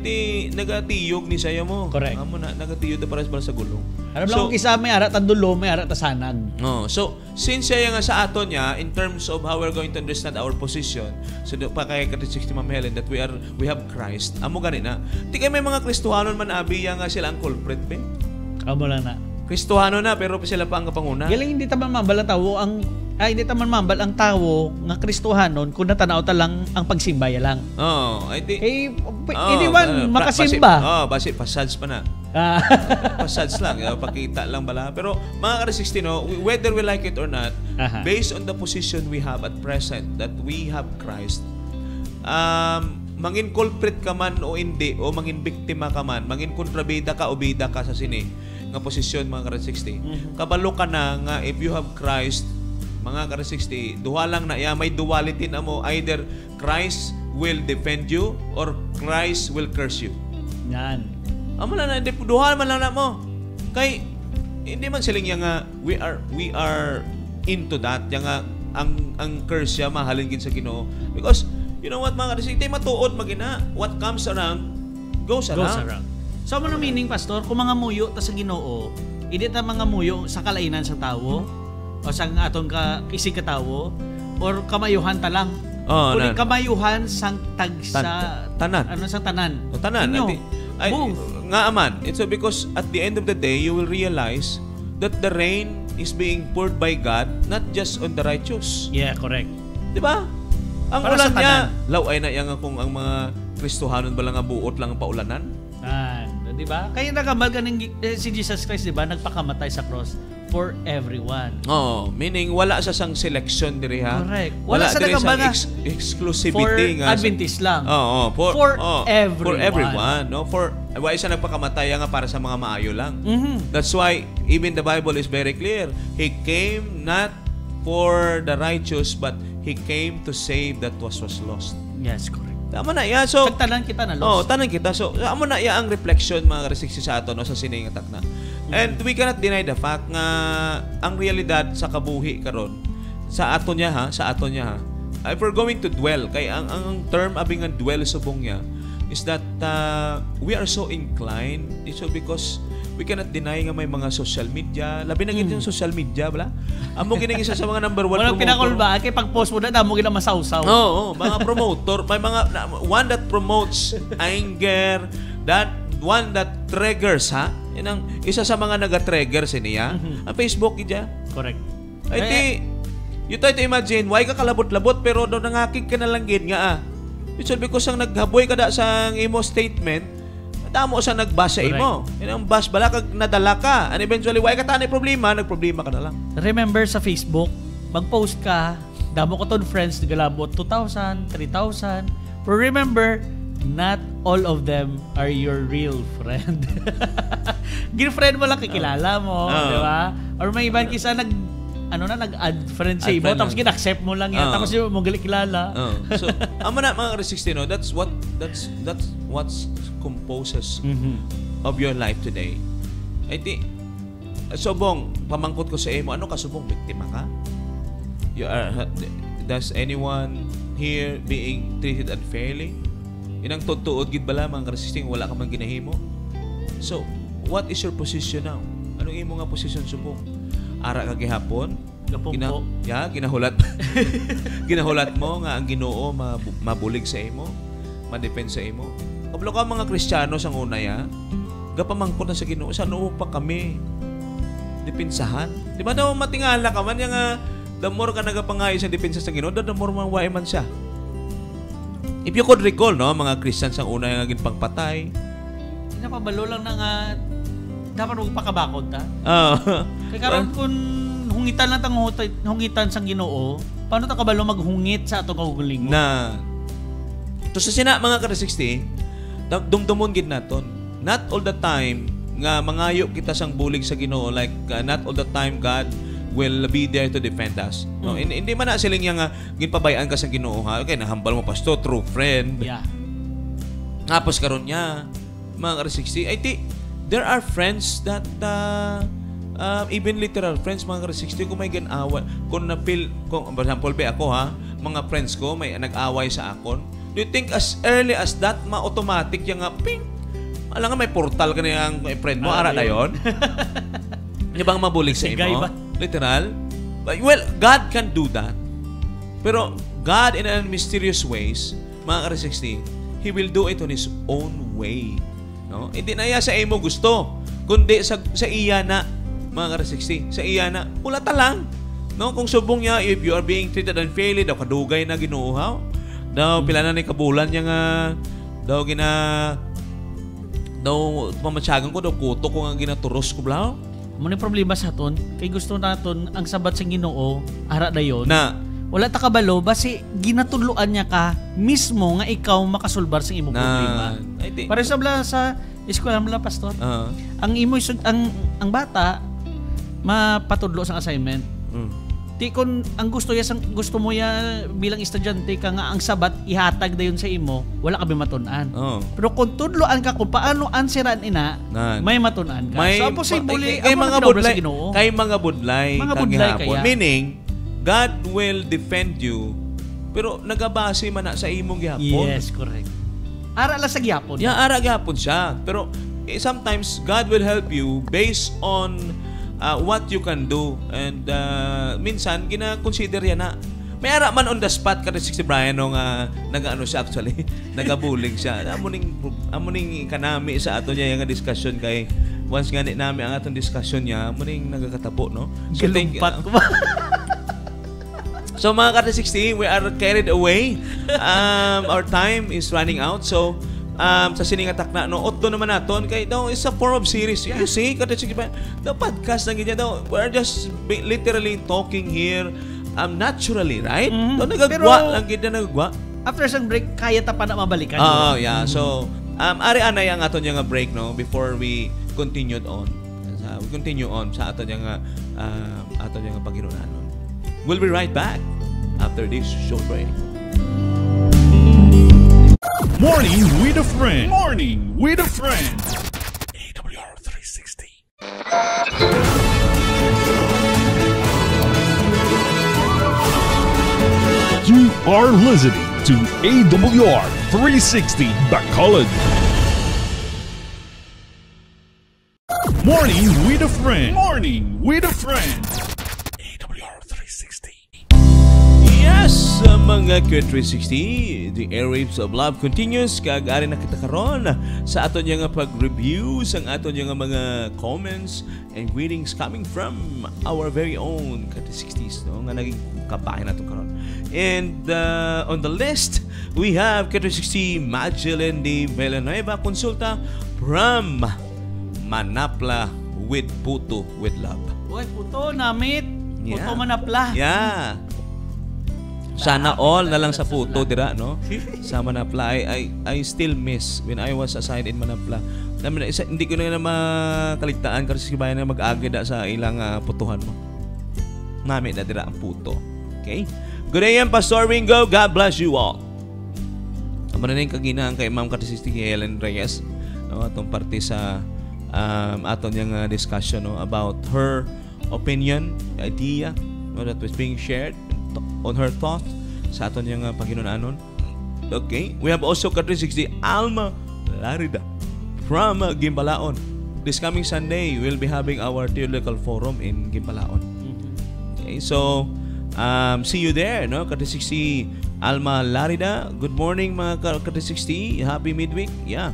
nagatiyog ni sayo mo.
Correct.
Amo na nagatiyog para sa gulong.
Alam lang kung isa may ara tandulo, may ara tasanag.
So since siya nga sa aton niya in terms of how we're going to understand our position, so pa kay ka-360 Ma'am Helen that we have Christ. Amo gani na. Di kay may mga Kristohanon man abi nga sila ang culprit be.
Amo lang na.
Kristohano na pero sila pa ang kapanguna.
Galing hindi taman mambal ang tawo hindi taman mambal ang tawo nga Kristohanon kung natanaw ta lang ang pagsimbaya lang. Hindi man makasimba.
Basi fasads pa na. Fasads lang, pakita lang bala. Pero mga ka-360 no, whether we like it or not, based on the position we have at present that we have Christ, mangin culprit ka man o hindi o mangin biktima ka man, mangin kontrabida ka o bida ka sa sini nga posisyon mga ka-360. Kabalo ka na nga if you have Christ, mga ka-360, duha lang na may duality na mo, either Christ will defend you or Christ will curse you.
Yan.
Amo na duha man lang na mo. Kay hindi man siling nga we are into that yang ang curse siya mahalin gid sa Ginoo because You know what, mga kadisig, di matuod magina. What comes around, goes around.
So, ano meaning, Pastor? Kung mga muyo ta sa Ginoo, hindi ta mga muyo sa kalainan sa tawo, o sa atong isig katawo, or kamayuhan ta lang. Kundi kamayuhan sang
tanan.
Ano sang tanan?
O tanan. Nga aman. It's because at the end of the day, you will realize that the rain is being poured by God, not just on the righteous.
Yeah, correct.
Di ba? Ang
para
ulan niya, laway na yan kung ang mga Kristohanon ba lang nga buot lang ang paulanan.
Di ba? Kaya nakamal ka si Jesus Christ, di ba? Nagpakamatay sa cross for everyone.
Meaning wala sa sang selection diri ha.
Correct.
Wala
sa
sang exclusivity
for Adventist lang.
For
everyone.
For everyone, no? For why isa nagpakamatay nga para sa mga maayo lang.
Mm-hmm.
That's why even the Bible is very clear. He came not for the righteous, but He came to save that was lost.
Yes, correct.
Tama na ya. So
tanan kita na lost.
Tanan kita. So amo na ya ang reflection mga restrictions sa ato no sa sining atak na. And we cannot deny the fact nga ang realidad sa kabuhi karon sa ato niya ha. If we're going to dwell kay ang term abing ang dwell subong niya is that we are so inclined so because we cannot deny nga may mga social media. Labi na yung social media, bala? Amo ginang isa sa mga number 1 promoter.
Walang pinakul ba? Kaya pag-post mo na, damo ginang masawsaw.
Oo, mga promoter. May mga, one that promotes anger, that one that triggers, ha? Yan ang isa sa mga naga-trigger niya. Ang Facebook, ija.
Correct.
Ay, you try to imagine, why ka kalabot-labot, pero doon nangakig ka na lang gid nga, It's because ang naghaboy ka da sa imo statement, damo sa nagbasa imo. Yan ang bas bala kag nadala ka. And eventually why ka tani problema, nagproblema ka na lang.
Remember sa Facebook, mag-post ka, damo ko ton friends nagalabot 2,000, 3,000. But remember, not all of them are your real friend. Girlfriend mo lang kikilala mo, di ba? Or may ibang kisa nag-add friend sa ibo, tapos kin-accept mo lang yan, tapos yung mo kilala.
So, amo na mga K16, no? That's what composes of your life today. Ay di, subong, pamangkot ko sa imo, ano ka subong? Biktima ka? Does anyone here being treated unfairly? Inang tutuod gid bala mga K16, wala ka man ginahimo? So, what is your position now? Anong imo nga position subong? Ara ka gihapon? Ginahulat. Ginahulat mo nga ang Ginoo mabulig sa imo, ma-defend sa imo. Kablo ka mga Kristiyano sang una ya, gapamangkot na sa Ginoo, sa noo pa kami depensahan. Di ba daw matingala ka man nga the more ka nagapangayo sa depensa sa Ginoo, the more maway man siya. If you could recall, no, mga Christians sang una nga ginpangpatay.
Pinapabalo lang na nga dapat magpakabakod ta. Kaya karon kung hungitan lang hungitan sang Ginoo, paano ta kabalo maghungit sa atong kaugalingon?
To sa sina mga K16, dumdumon gid naton. Not all the time nga mangayo kita sang bulig sa Ginoo, like not all the time God will be there to defend us. No, hindi man na siling nga ginpabayaan ka sa Ginoo ha. Okay, nahambal mo pasto, true friend.
Yeah.
Tapos karon niya mga K16, there are friends that even literal friends mga K16 kung may ganawa, kung na-feel, kung for example ako ha, mga friends ko may nag-away sa akon. Do you think as early as that ma-automatic yung ping? Alam nga may portal ka na yung friend mo, ara na yun? Yung bang mabulig sa imo? Literal? Well, God can do that. Pero God in a mysterious ways, mga K16, He will do it on His own way. No? Hindi na iya sa imo gusto, kundi sa iya na, mga K16, sa iya na, ulata lang. No? Kung subong niya, if you are being treated unfairly, daw kadugay na ginuuhaw, daw pila na ni kabulan niya nga, daw pamatsyagan ko, daw kuto ko nga ginaturos ko blaw.
Muna problema sa aton, kay gusto naton ang sabat sa Ginoo, ara dayon.
Na
wala ta kabalo basi ginatudloan niya ka mismo nga ikaw makasulbar sa imong problema. Para sa eskwela mo lang, pastor. Ang imo ang bata mapatudlo sa assignment. Ti kun ang gusto mo ya bilang estudyante ka nga ang sabat ihatag dayon sa imo, wala ka matun-an. Pero kung tudloan ka kung paano answeran ina, may matun-an ka. So possible
kay mga budlay, kay mga budlay kang gihapon. Meaning God will defend you pero nagabase man na sa imong gihapon.
Yes, correct. Ara lang sa gihapon.
Yeah, ara gihapon siya. Pero sometimes God will help you based on what you can do, and minsan gina-consider yan na may ara man on the spot kada si Brian nung nag-ano siya actually, nagabulig siya. Amuning kanami sa ato niya yung discussion kay once ganit nami ang atong discussion niya, amuning nagakatabo, no? So
Gilumpat ko ba?
So mga Kati60, we are carried away. Our time is running out. So sa sining attack na no, otdo naman naton kay daw is a form of series. You see, Kati60, the podcast na ganyan daw. We're just literally talking here naturally, right? So nagagwa lang gid na nagagwa.
After sang break, kaya ta pa na mabalikan.
Yeah. So ari anay ang aton nga break, no, before we continued on. We continue on sa aton nga paghinunanon. We'll be right back after this short break.
Morning with a friend. Morning with a friend. AWR 360. You are listening to AWR 360 Bacolod. Morning with a friend. Morning with a friend. AWR 360.
Yes, mga K360, the airwaves of love continues. Kag-ari na kita karon sa aton nga pag-review sa aton nga mga comments and greetings coming from our very own K360s, no, nga naging kabahin nato karon. And on the list, we have K360 Magellan de Villanueva Consulta from Manapla with Puto with Love.
Uy, Puto, namit. Puto Manapla.
Yeah. Sana all na lang sa Puto dira, no? Sa Manapla. I still miss when I was assigned in Manapla. Hindi ko na makaligtaan kasi bayan na mag-agad sa ilang putuhan mo. Nami na dira ang Puto. Okay? Good day, Pastor Ringo. God bless you all. Amo na ning kaginahang kay Ma'am Kati60 Helen Reyes, no, atong parte sa aton yang discussion, no, about her opinion, idea, no, that was being shared on her thoughts sa aton yang paghinunanon. Okay, we have also Kati60 Alma Larida from Gimbalaon. This coming Sunday, we'll be having our theological forum in Gimbalaon. Okay, so see you there, no, Kati60 Alma Larida. Good morning, mga Kati60. Happy midweek. Yeah.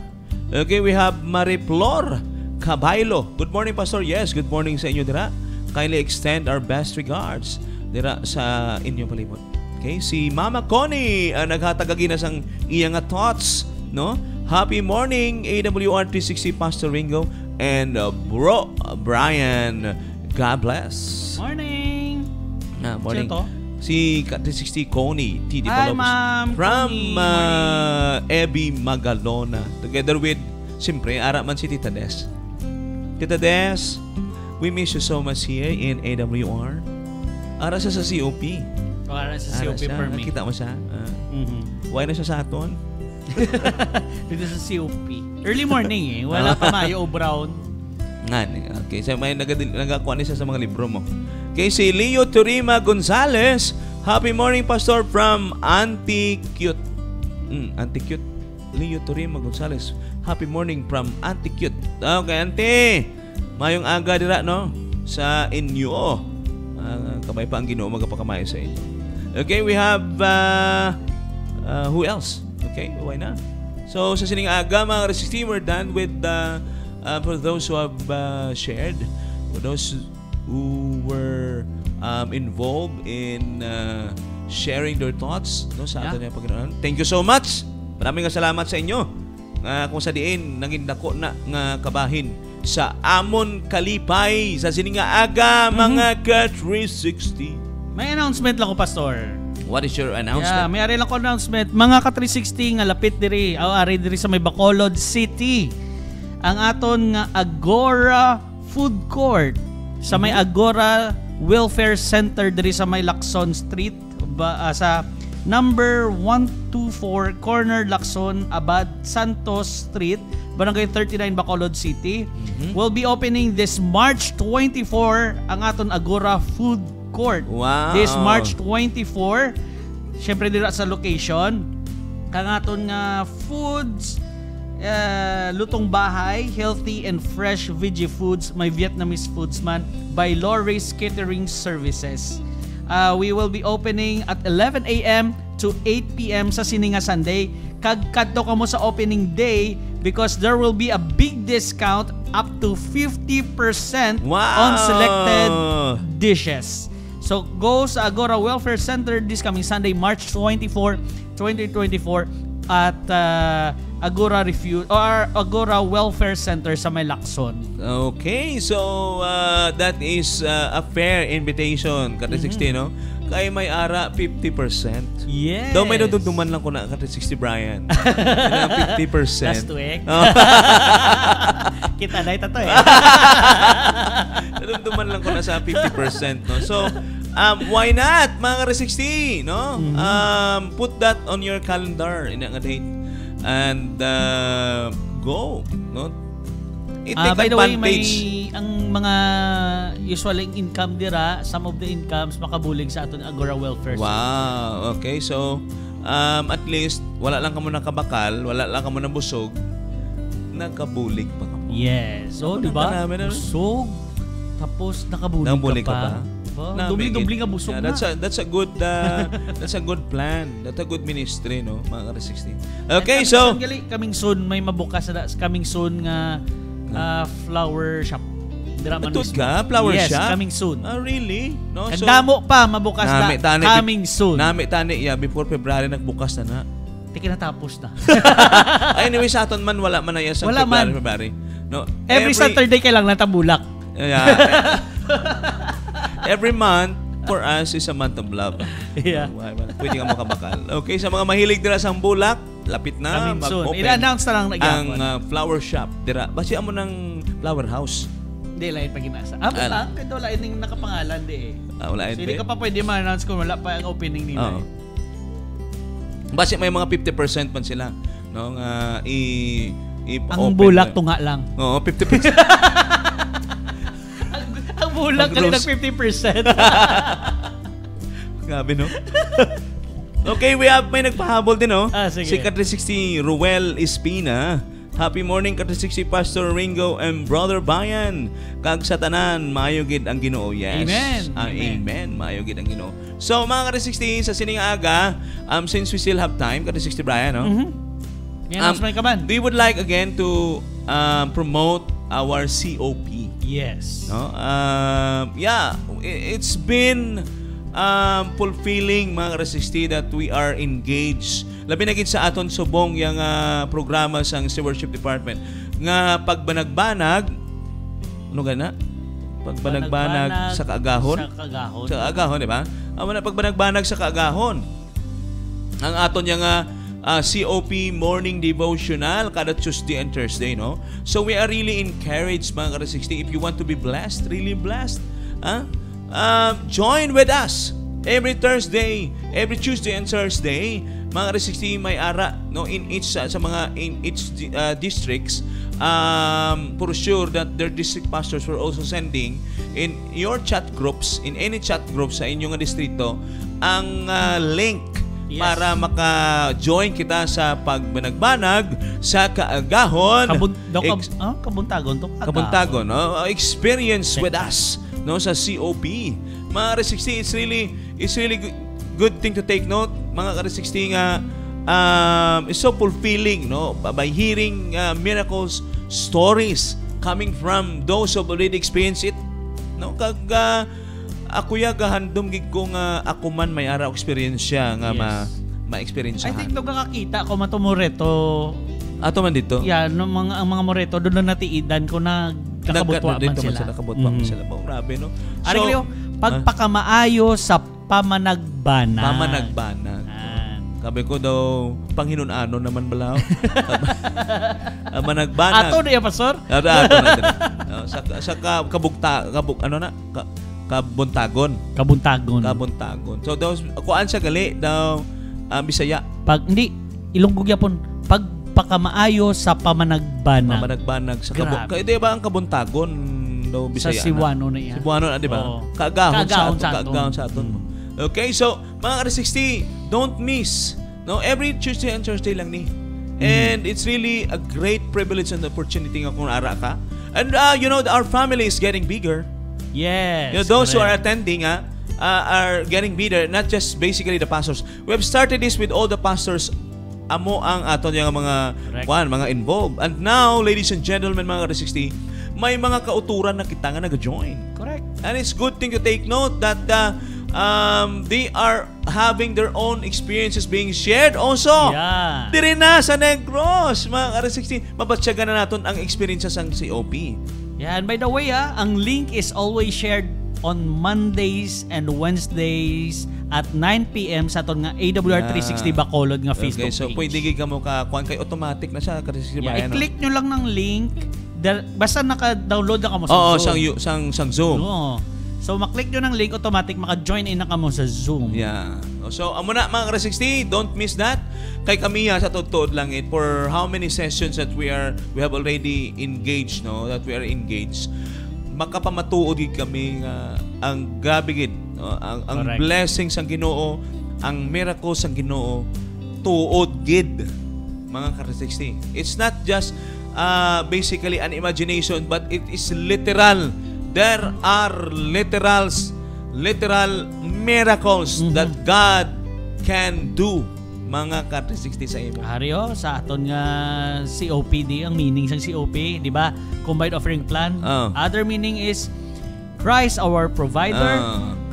Okay, we have Mariplor Cabaylo. Good morning, Pastor. Yes, good morning sa inyo dira. Kindly extend our best regards dira sa inyong palibot. Okay, si Mama Connie naghatagagi na sang iyang thoughts, no? Happy morning, AWR 360 Pastor Ringo and Bro Brian. God bless.
Morning.
Morning.
Sino to?
Si Kati60 Connie T.
Hi,
Developers
Ma'am
from
Connie.
Ebi Magalona, together with siyempre ara man si Tita Des. Tita Des, we miss you so much here in AWR. Ara siya sa COP.
Ara sa COP per me.
Nakita mo siya? Why na siya sa aton?
Dito sa COP. Early morning wala pa mayo o brown.
Okay, so may nagakuha niya sa mga libro mo. Okay, si Leo Turima Gonzalez. Happy morning, Pastor, from Anticute. Anticute. Leo Turima Gonzalez. Happy morning from Anticute. Okay, Auntie. Mayong aga dira, no? Sa inyo. Kamay pa ang Ginoo magapakamayo sa inyo. Okay, we have who else? Okay, why not? So, sa sining aga, mga K360, we're done with for those who have shared, for those who were involved in sharing their thoughts, no, sa aton yung Panginoon. Thank you so much. Maraming salamat sa inyo. Kung sa diin, naging dako na nga kabahin sa amon kalipay sa sininga aga, mga K360.
May announcement lang ko, Pastor.
What is your announcement?
Yeah, may ari lang ko announcement. Mga K360 nga lapit diri, ari diri sa may Bacolod City. Ang aton nga Agora Food Court sa may Agora Welfare Center diri sa may Lacson Street sa number 124 corner Lacson Abad Santos Street, Barangay 39, Bacolod City. Will be opening this March 24 ang aton Agora Food Court.
Wow.
This March 24 syempre dira sa location kangaton nga foods, lutong bahay, healthy and fresh veggie foods, may Vietnamese foods man by Lorray's Catering Services. We will be opening at 11 a.m. to 8 p.m. sa Sininga Sunday. Kadto ka mo sa opening day because there will be a big discount up to 50% on selected dishes. So go sa Agora Welfare Center this coming Sunday, March 24, 2024 at Agora Refuge or Agora Welfare Center sa May Lacson.
Okay, so that is a fair invitation, Kati 60, no? Kay may ara 50%.
Yes.
Daw may duduman lang ko na Kati 60 Brian. 50%.
Last week. Kita na ito eh.
Duduman lang ko na sa 50%, no? So, why not, mga Kati 60, no? Put that on your calendar in a date and go, no?
By the way, may ang mga usual income dira, some of the incomes makabulig sa aton Agora Welfare.
Wow, okay. So, at least, wala lang ka mo nakabakal, wala lang ka mo nabusog, nakabulig pa ka mo.
Yes. So, di ba? Busog, tapos nakabulig ka pa. Dubli-dubli nga busog na.
That's a good that's a good plan. That's a good ministry, no, mga Kati 60. Okay, so
coming soon may mabukas na coming soon nga flower shop.
Matod ka? Flower shop?
Yes, coming soon.
Really? No?
So, damo pa, mabukas na. Coming soon.
Nami tani, before February nagbukas na na.
Tiki natapos na.
Anyway, sa aton man, wala man na yan sa February. No,
every Saturday kailang natabulak.
Yeah. Every month, for us, is a month of love.
Yeah.
Pwede ka makabakal. Okay, sa mga mahilig dira sa bulak, lapit na mag-open.
I-announce na lang
ang flower shop dira. Basi mo ng flower house.
Hindi, lain pa ginasa. Basta, kaya lain yung nakapangalan di eh.
Wala
so, hindi ka pa pwede ma-announce kung wala pa ang opening nila.
Basi may mga 50% man sila. No?
Ang bulak tunga lang.
Oo, 50%.
Ang bulak ka ng 50%.
Grabe, no? Okay, may nagpahabol din, no?
Sige.
Si Kati 60 Ruel Espina. Happy morning, Kati 60 Pastor Ringo and Brother Bayan. Kag sa tanan, maayogid ang Ginoo. Yes.
Amen.
Maayogid ang Ginoo. So, mga Kati 60, sa sining aga, since we still have time, Kati 60 Brian, no? We would like again to promote our COP.
Yes.
No? It's been fulfilling, mga Kati 60, that we are engaged. Labi na gid sa aton subong yang programa sang Stewardship Department nga pagbanag-banag pagbanag-banag sa kaagahon. Sa kaagahon, di ba? Amo na pagbanag-banag sa kaagahon. Ang aton yang COP morning devotional kada Tuesday and Thursday, no? So we are really encouraged, mga Kati 60, if you want to be blessed, really blessed, join with us every Thursday, every Tuesday and Thursday. Mga Kati 60 may ara, no, in each districts, for sure that their district pastors were also sending in your chat groups, in any chat groups sa inyong distrito, ang link. Yes. Para maka-join kita sa pagbanag-banag sa kaagahon.
Kabuntagon to.
Kabuntagon, no? Experience with us, no, sa COP. Mga Kati 60, it's really good thing to take note, mga Kati 60, nga it's so fulfilling, no, by hearing miracles stories coming from those who already experienced it, no? Kag ako gahandom gid ko nga ako man may ara experience nga ma-experience.
I think nagkakita ko matumoreto.
Ato man dito.
Yeah, no, ang mga moreto doon na natiidan ko na nakabutwa man sila.
Nakabutwa man sila. Grabe, no?
So, pagpakamaayo sa pamanagbanag.
Sabi ko daw, Panghinon-ano naman balaw. Managbanag.
Ato na yan, Pastor?
Ato na din. Sa Kabuntagon. So, kuan siya gali daw, Bisaya.
Hindi, Ilonggog yapon. Pagpakamaayo sa pamanagbanag.
Pamanagbanag sa Kabuntagon. Di ba ang Kabuntagon daw Bisaya
sa Cebuano na yan.
Cebuano na, di ba? Kaagahon sa aton. Okay, so mga Kati 60, don't miss. No, every Tuesday and Thursday lang ni. And it's really a great privilege and opportunity nga kung ara ka. And our family is getting bigger.
Yes.
Those who are attending are getting bigger, not just basically the pastors. We have started this with all the pastors amo ang aton yung mga involved. And now, ladies and gentlemen, mga Ka360, may mga kauturan na kita nga nag-join.
Correct.
And it's good thing to take note that they are having their own experiences being shared also.
Yeah.
Dire na sa Negros, mga Ka360, mabatsyagan na natin ang experiences ng COP.
Yeah, and by the way, ang link is always shared on Mondays and Wednesdays at 9 p.m. sa aton nga AWR 360 Bacolod nga Facebook
page. So pwede ka mo kuan kay automatic na siya Ka360 ba?
I-click nyo lang ng link. Basta naka-download na kamo sa Zoom.
sang Zoom.
Oo. So maklik nyo ng link, automatic maka-join in na kamo sa Zoom.
Yeah. So amo na mga Ka360, don't miss that. Kay kami sa totoo lang for how many sessions that we have already engaged, no? That we are engaged. Makapamatuod kami ang gabi gid, no? Ang blessings ang Ginoo, ang miracles ang Ginoo tuod gid mga Ka360. It's not just basically an imagination, but it is literal. There are literal miracles that God can do, mga Ka360 sa imo.
Haryo, sa aton nga COPD, ang meaning sa COP, di ba? Combined Offering Plan. Other meaning is Christ our provider,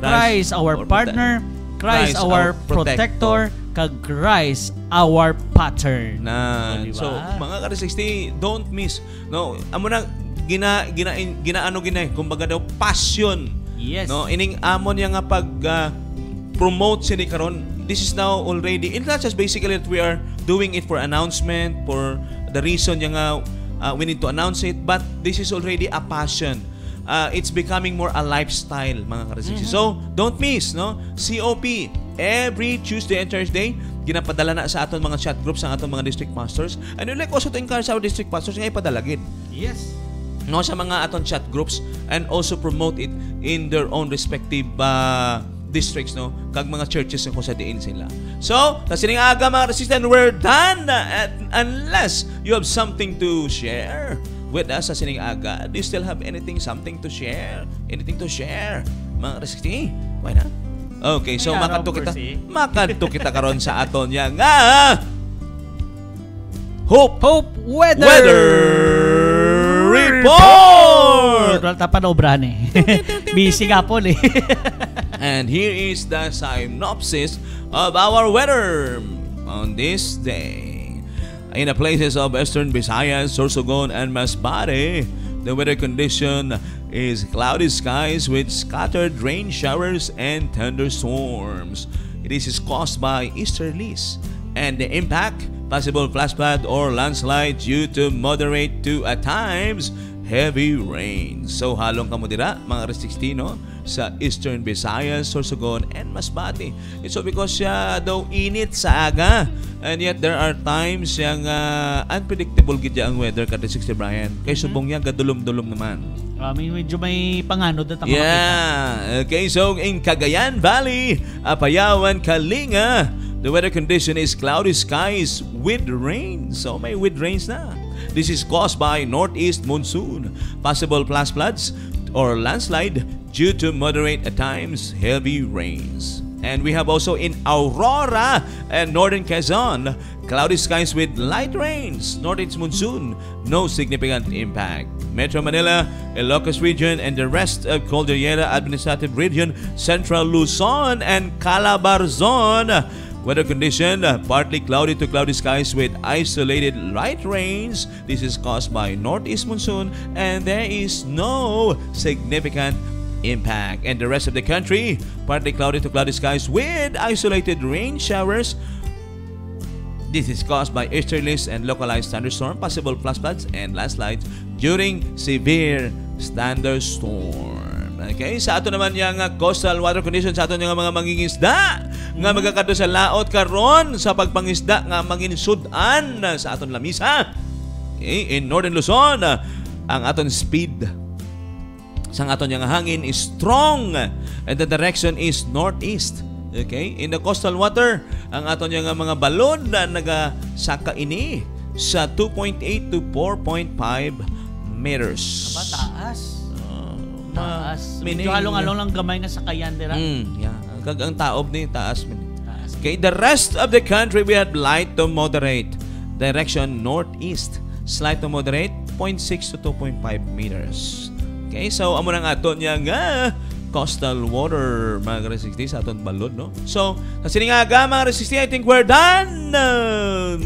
Christ our partner, Christ our protector, kag Christ our pattern.
So, mga Ka360, don't miss. No, amo na ginaano kumbaga daw passion.
Yes.
No, ining amon yang nga pag promote sini karon. This is now already, it's not just basically that we are doing it for announcement, for the reason yung we need to announce it, but this is already a passion. It's becoming more a lifestyle, mga Ka360. So, don't miss, no? COP, every Tuesday and Thursday, ginapadala na sa aton mga chat groups ang aton mga district pastors. And we'd like also to encourage our district pastors nga ipadalagin.
Yes.
No, sa mga aton chat groups and also promote it in their own respective districts, no, kag mga churches kung sa diin sila. So, sa sining aga mga Ka360, we're done. Unless you have something to share with us sa sining aga. Do you still have something to share? Anything to share, mga Ka360? Why not? Okay, so makadto kita karon sa aton yang Hope Weather Report.
Wala pa na obrahan eh. Busy ka po eh.
And here is the synopsis of our weather on this day. In the places of Eastern Visayas, Sorsogon, and Masbate, the weather condition is cloudy skies with scattered rain showers and thunderstorms. This is caused by easterlies, and the impact, possible flash flood or landslide due to moderate to at times heavy rain. So halong kamo dira mga Ka360, no, sa Eastern Visayas, Sorsogon, and Masbate. It's so because siya daw init sa aga, and yet there are times yang unpredictable gid ang weather Ka360 Brian. Kay subong niya gadulom-dulom naman.
Medyo may panganod na
makita. Yeah. Okay, so in Cagayan Valley, Apayawan, Kalinga, the weather condition is cloudy skies with rain. So may with rains na. This is caused by northeast monsoon, possible flash floods or landslide due to moderate at times heavy rains. And we have also in Aurora and northern Quezon, cloudy skies with light rains, northeast monsoon, no significant impact. Metro Manila, Ilocos region, and the rest of Cordillera Administrative Region, Central Luzon, and Calabarzon, weather condition, partly cloudy to cloudy skies with isolated light rains. This is caused by northeast monsoon, and there is no significant impact. And the rest of the country, partly cloudy to cloudy skies with isolated rain showers. This is caused by easterlies and localized thunderstorm, possible flash floods and landslides during severe thunderstorm. Okay, sa ato naman yung coastal water conditions sa ato yung mga mangingisda nga magakadto sa laot karon sa pagpangisda nga manginsudan sa aton lamisa. Okay, in northern Luzon, ang aton speed sa aton yung hangin is strong and the direction is northeast. Okay? In the coastal water, ang aton nga mga balon na nagasaka ini sa 2.8 to 4.5 meters.
Aba, taas. Taas.
Meaning,
Medyo halong-halong lang gamay nga sakayan dira.
Yeah. Kag ang taob ni taas. Okay, the rest of the country we had light to moderate. Direction northeast. Slight to moderate, 0.6 to 2.5 meters. Okay, so amo nang aton nga coastal water, mga ka-360, sa aton balod, no? So, sa siningaga, mga ka-360, I think we're done.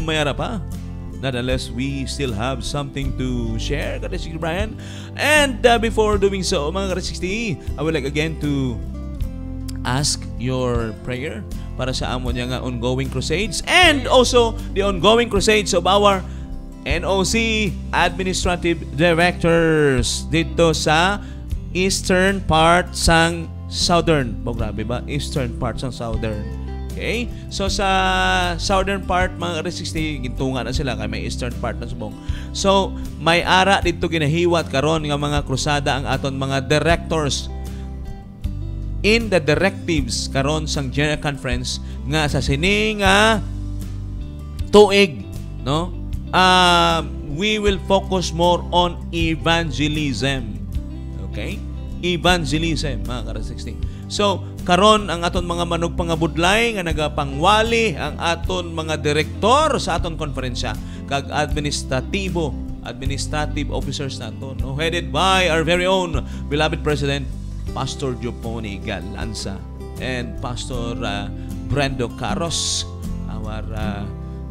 Mayara pa. Nonetheless, we still have something to share, ka-360 Brian. And before doing so, mga ka-360, I would like again to ask your prayer para sa amon nga ongoing crusades and also the ongoing crusades of our NOC administrative directors dito sa eastern part sang southern. Grabe ba? Eastern part sang southern. Okay? So sa southern part, mga ka-360, gintungan na sila kay may eastern part na subong. So may ara dito ginahiwat karon nga mga krusada ang aton mga directors in the directives karon sang General Conference nga sa sini nga tuig, no? We will focus more on evangelism. Okay? Evangelism, mga ka-360. So, karon ang aton mga manugpangabudlay nga nagapangwali ang aton mga direktor sa aton konferensya kag administrative officers naton, no? Headed by our very own beloved President Pastor Joponi Galanza and Pastor Brendo Caros, our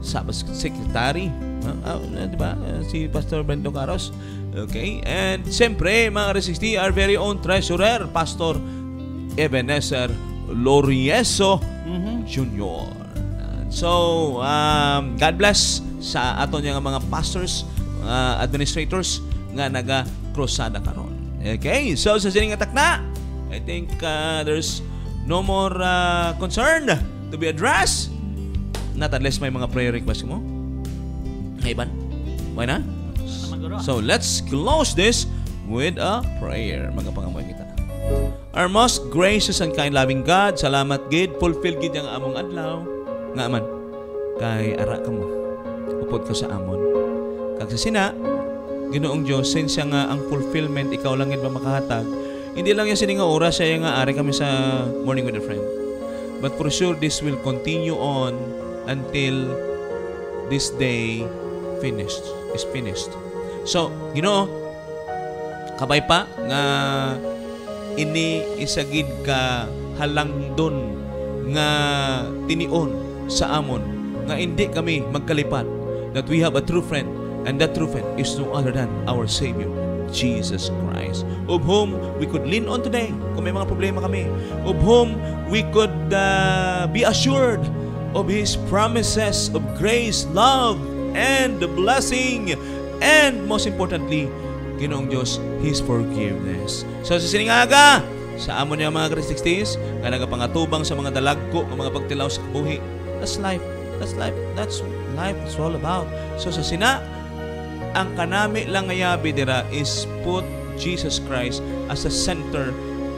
secretary, diba? Si Pastor Brendo Caros. Okay? And siyempre, mga ka-360, our very own treasurer, Pastor Ebenezer Lorieso Jr. So, God bless sa aton nga mga pastors, administrators nga naga-krusada karon. Okay, so sa sining atak na, I think there's no more concern to be addressed. Not unless may mga prayer request mo. Hey, Ivan? Why na? So, let's close this with a prayer. Magapangamoy kita. Our most gracious and kind loving God, salamat gid, fulfill gid ang among adlaw. Nga man, kay ara ka mo. Upod ka sa amon. Kag sa sina, Ginoong Diyos, since nga ang fulfillment, ikaw lang yun ba makahatag, hindi lang yan sining nga oras, siya nga ari kami sa Morning with a Friend. But for sure, this will continue on until this day is finished. So, Ginoo, kabay pa nga ini isagid ka halangdon nga tinion sa amon nga hindi kami magkalipat, that we have a true friend. And that true friend is no other than our Savior, Jesus Christ, of whom we could lean on today kung may mga problema kami, of whom we could be assured of His promises of grace, love, and the blessing, and most importantly, Ginoong Diyos, His forgiveness. So sa siningaga, sa amon niya mga Christians, nga nagapangatubang sa mga dalagko, ng mga pagtilaw sa kabuhi, that's life. That's life. That's life is all about. So sa sina, ang kanami lang ngayabi dira is put Jesus Christ as the center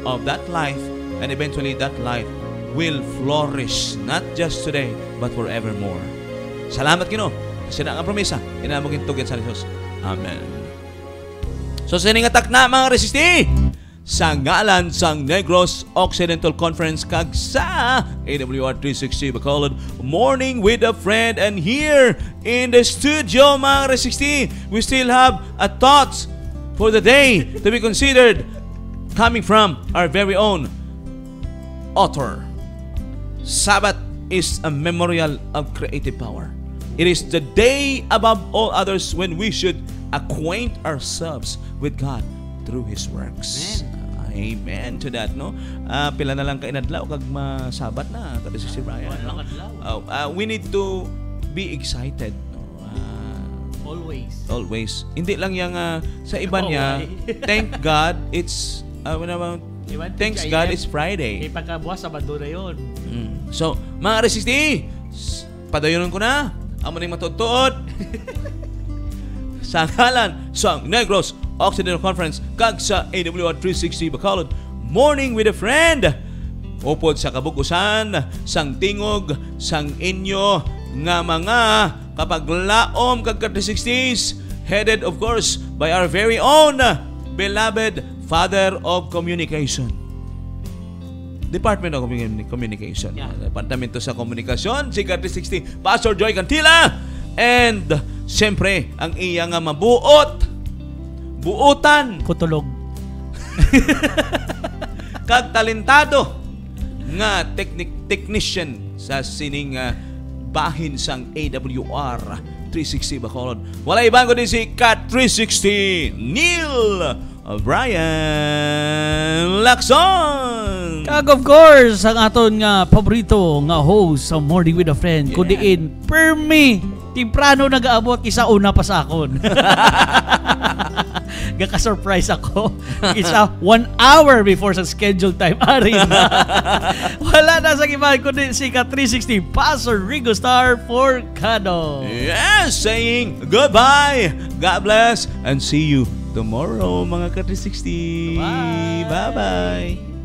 of that life, and eventually that life will flourish not just today but forevermore. Salamat Ginoo. Kasi na ang promesa inamong gintugyan sa Dios. Amen. So sining atak na mga resisti sa ngalan sang Negros Occidental Conference kag sa AWR 360 Bacolod Morning with a Friend, and here in the studio mga resisti, we still have a thoughts for the day to be considered coming from our very own author. Sabbath is a memorial of creative power. It is the day above all others when we should acquaint ourselves with God through His works. Amen to that, no? Pila na lang kainadlaw kag masabat na kada si Brian, no? We need to be excited, no? Always. Hindi lang yang sa iba niya. Thank God it's thanks God it's Friday.
Pagkabukas Sabado na yun.
So, mga resisti, padayonon ko na. Amo ning matudtuod. Sa ngalan sa Negros Occidental Conference kag sa AWR 360 Bacolod Morning with a Friend, upod sa kabukusan, sang tingog, sang inyo nga mga kapaglaom kag 360s, headed of course by our very own beloved Father of Communication. Department of Communication.
Yeah.
Departamento sa Komunikasyon, si 360, Pastor Joy Cantila. And siyempre, ang iya nga buutan,
Kutulog.
kag talentado nga technician sa sining bahin sang AWR 360 Bacolod. Wala ibang kundi si Cat 360 Neil Brian Lacson.
Kag of course, ang aton nga paborito nga host sa Morning with a Friend, kudiin Permi. Timprano nag-aabot isa una pa sa akon. Gaka-surprise ako. Isa 1 hour before sa scheduled time. Arin na. Wala na sa iba kundi si Cat 360 Pastor Rigo Star Forcado.
Yes, saying goodbye, God bless, and see you tomorrow mga Cat 360.
Bye.
Bye-bye.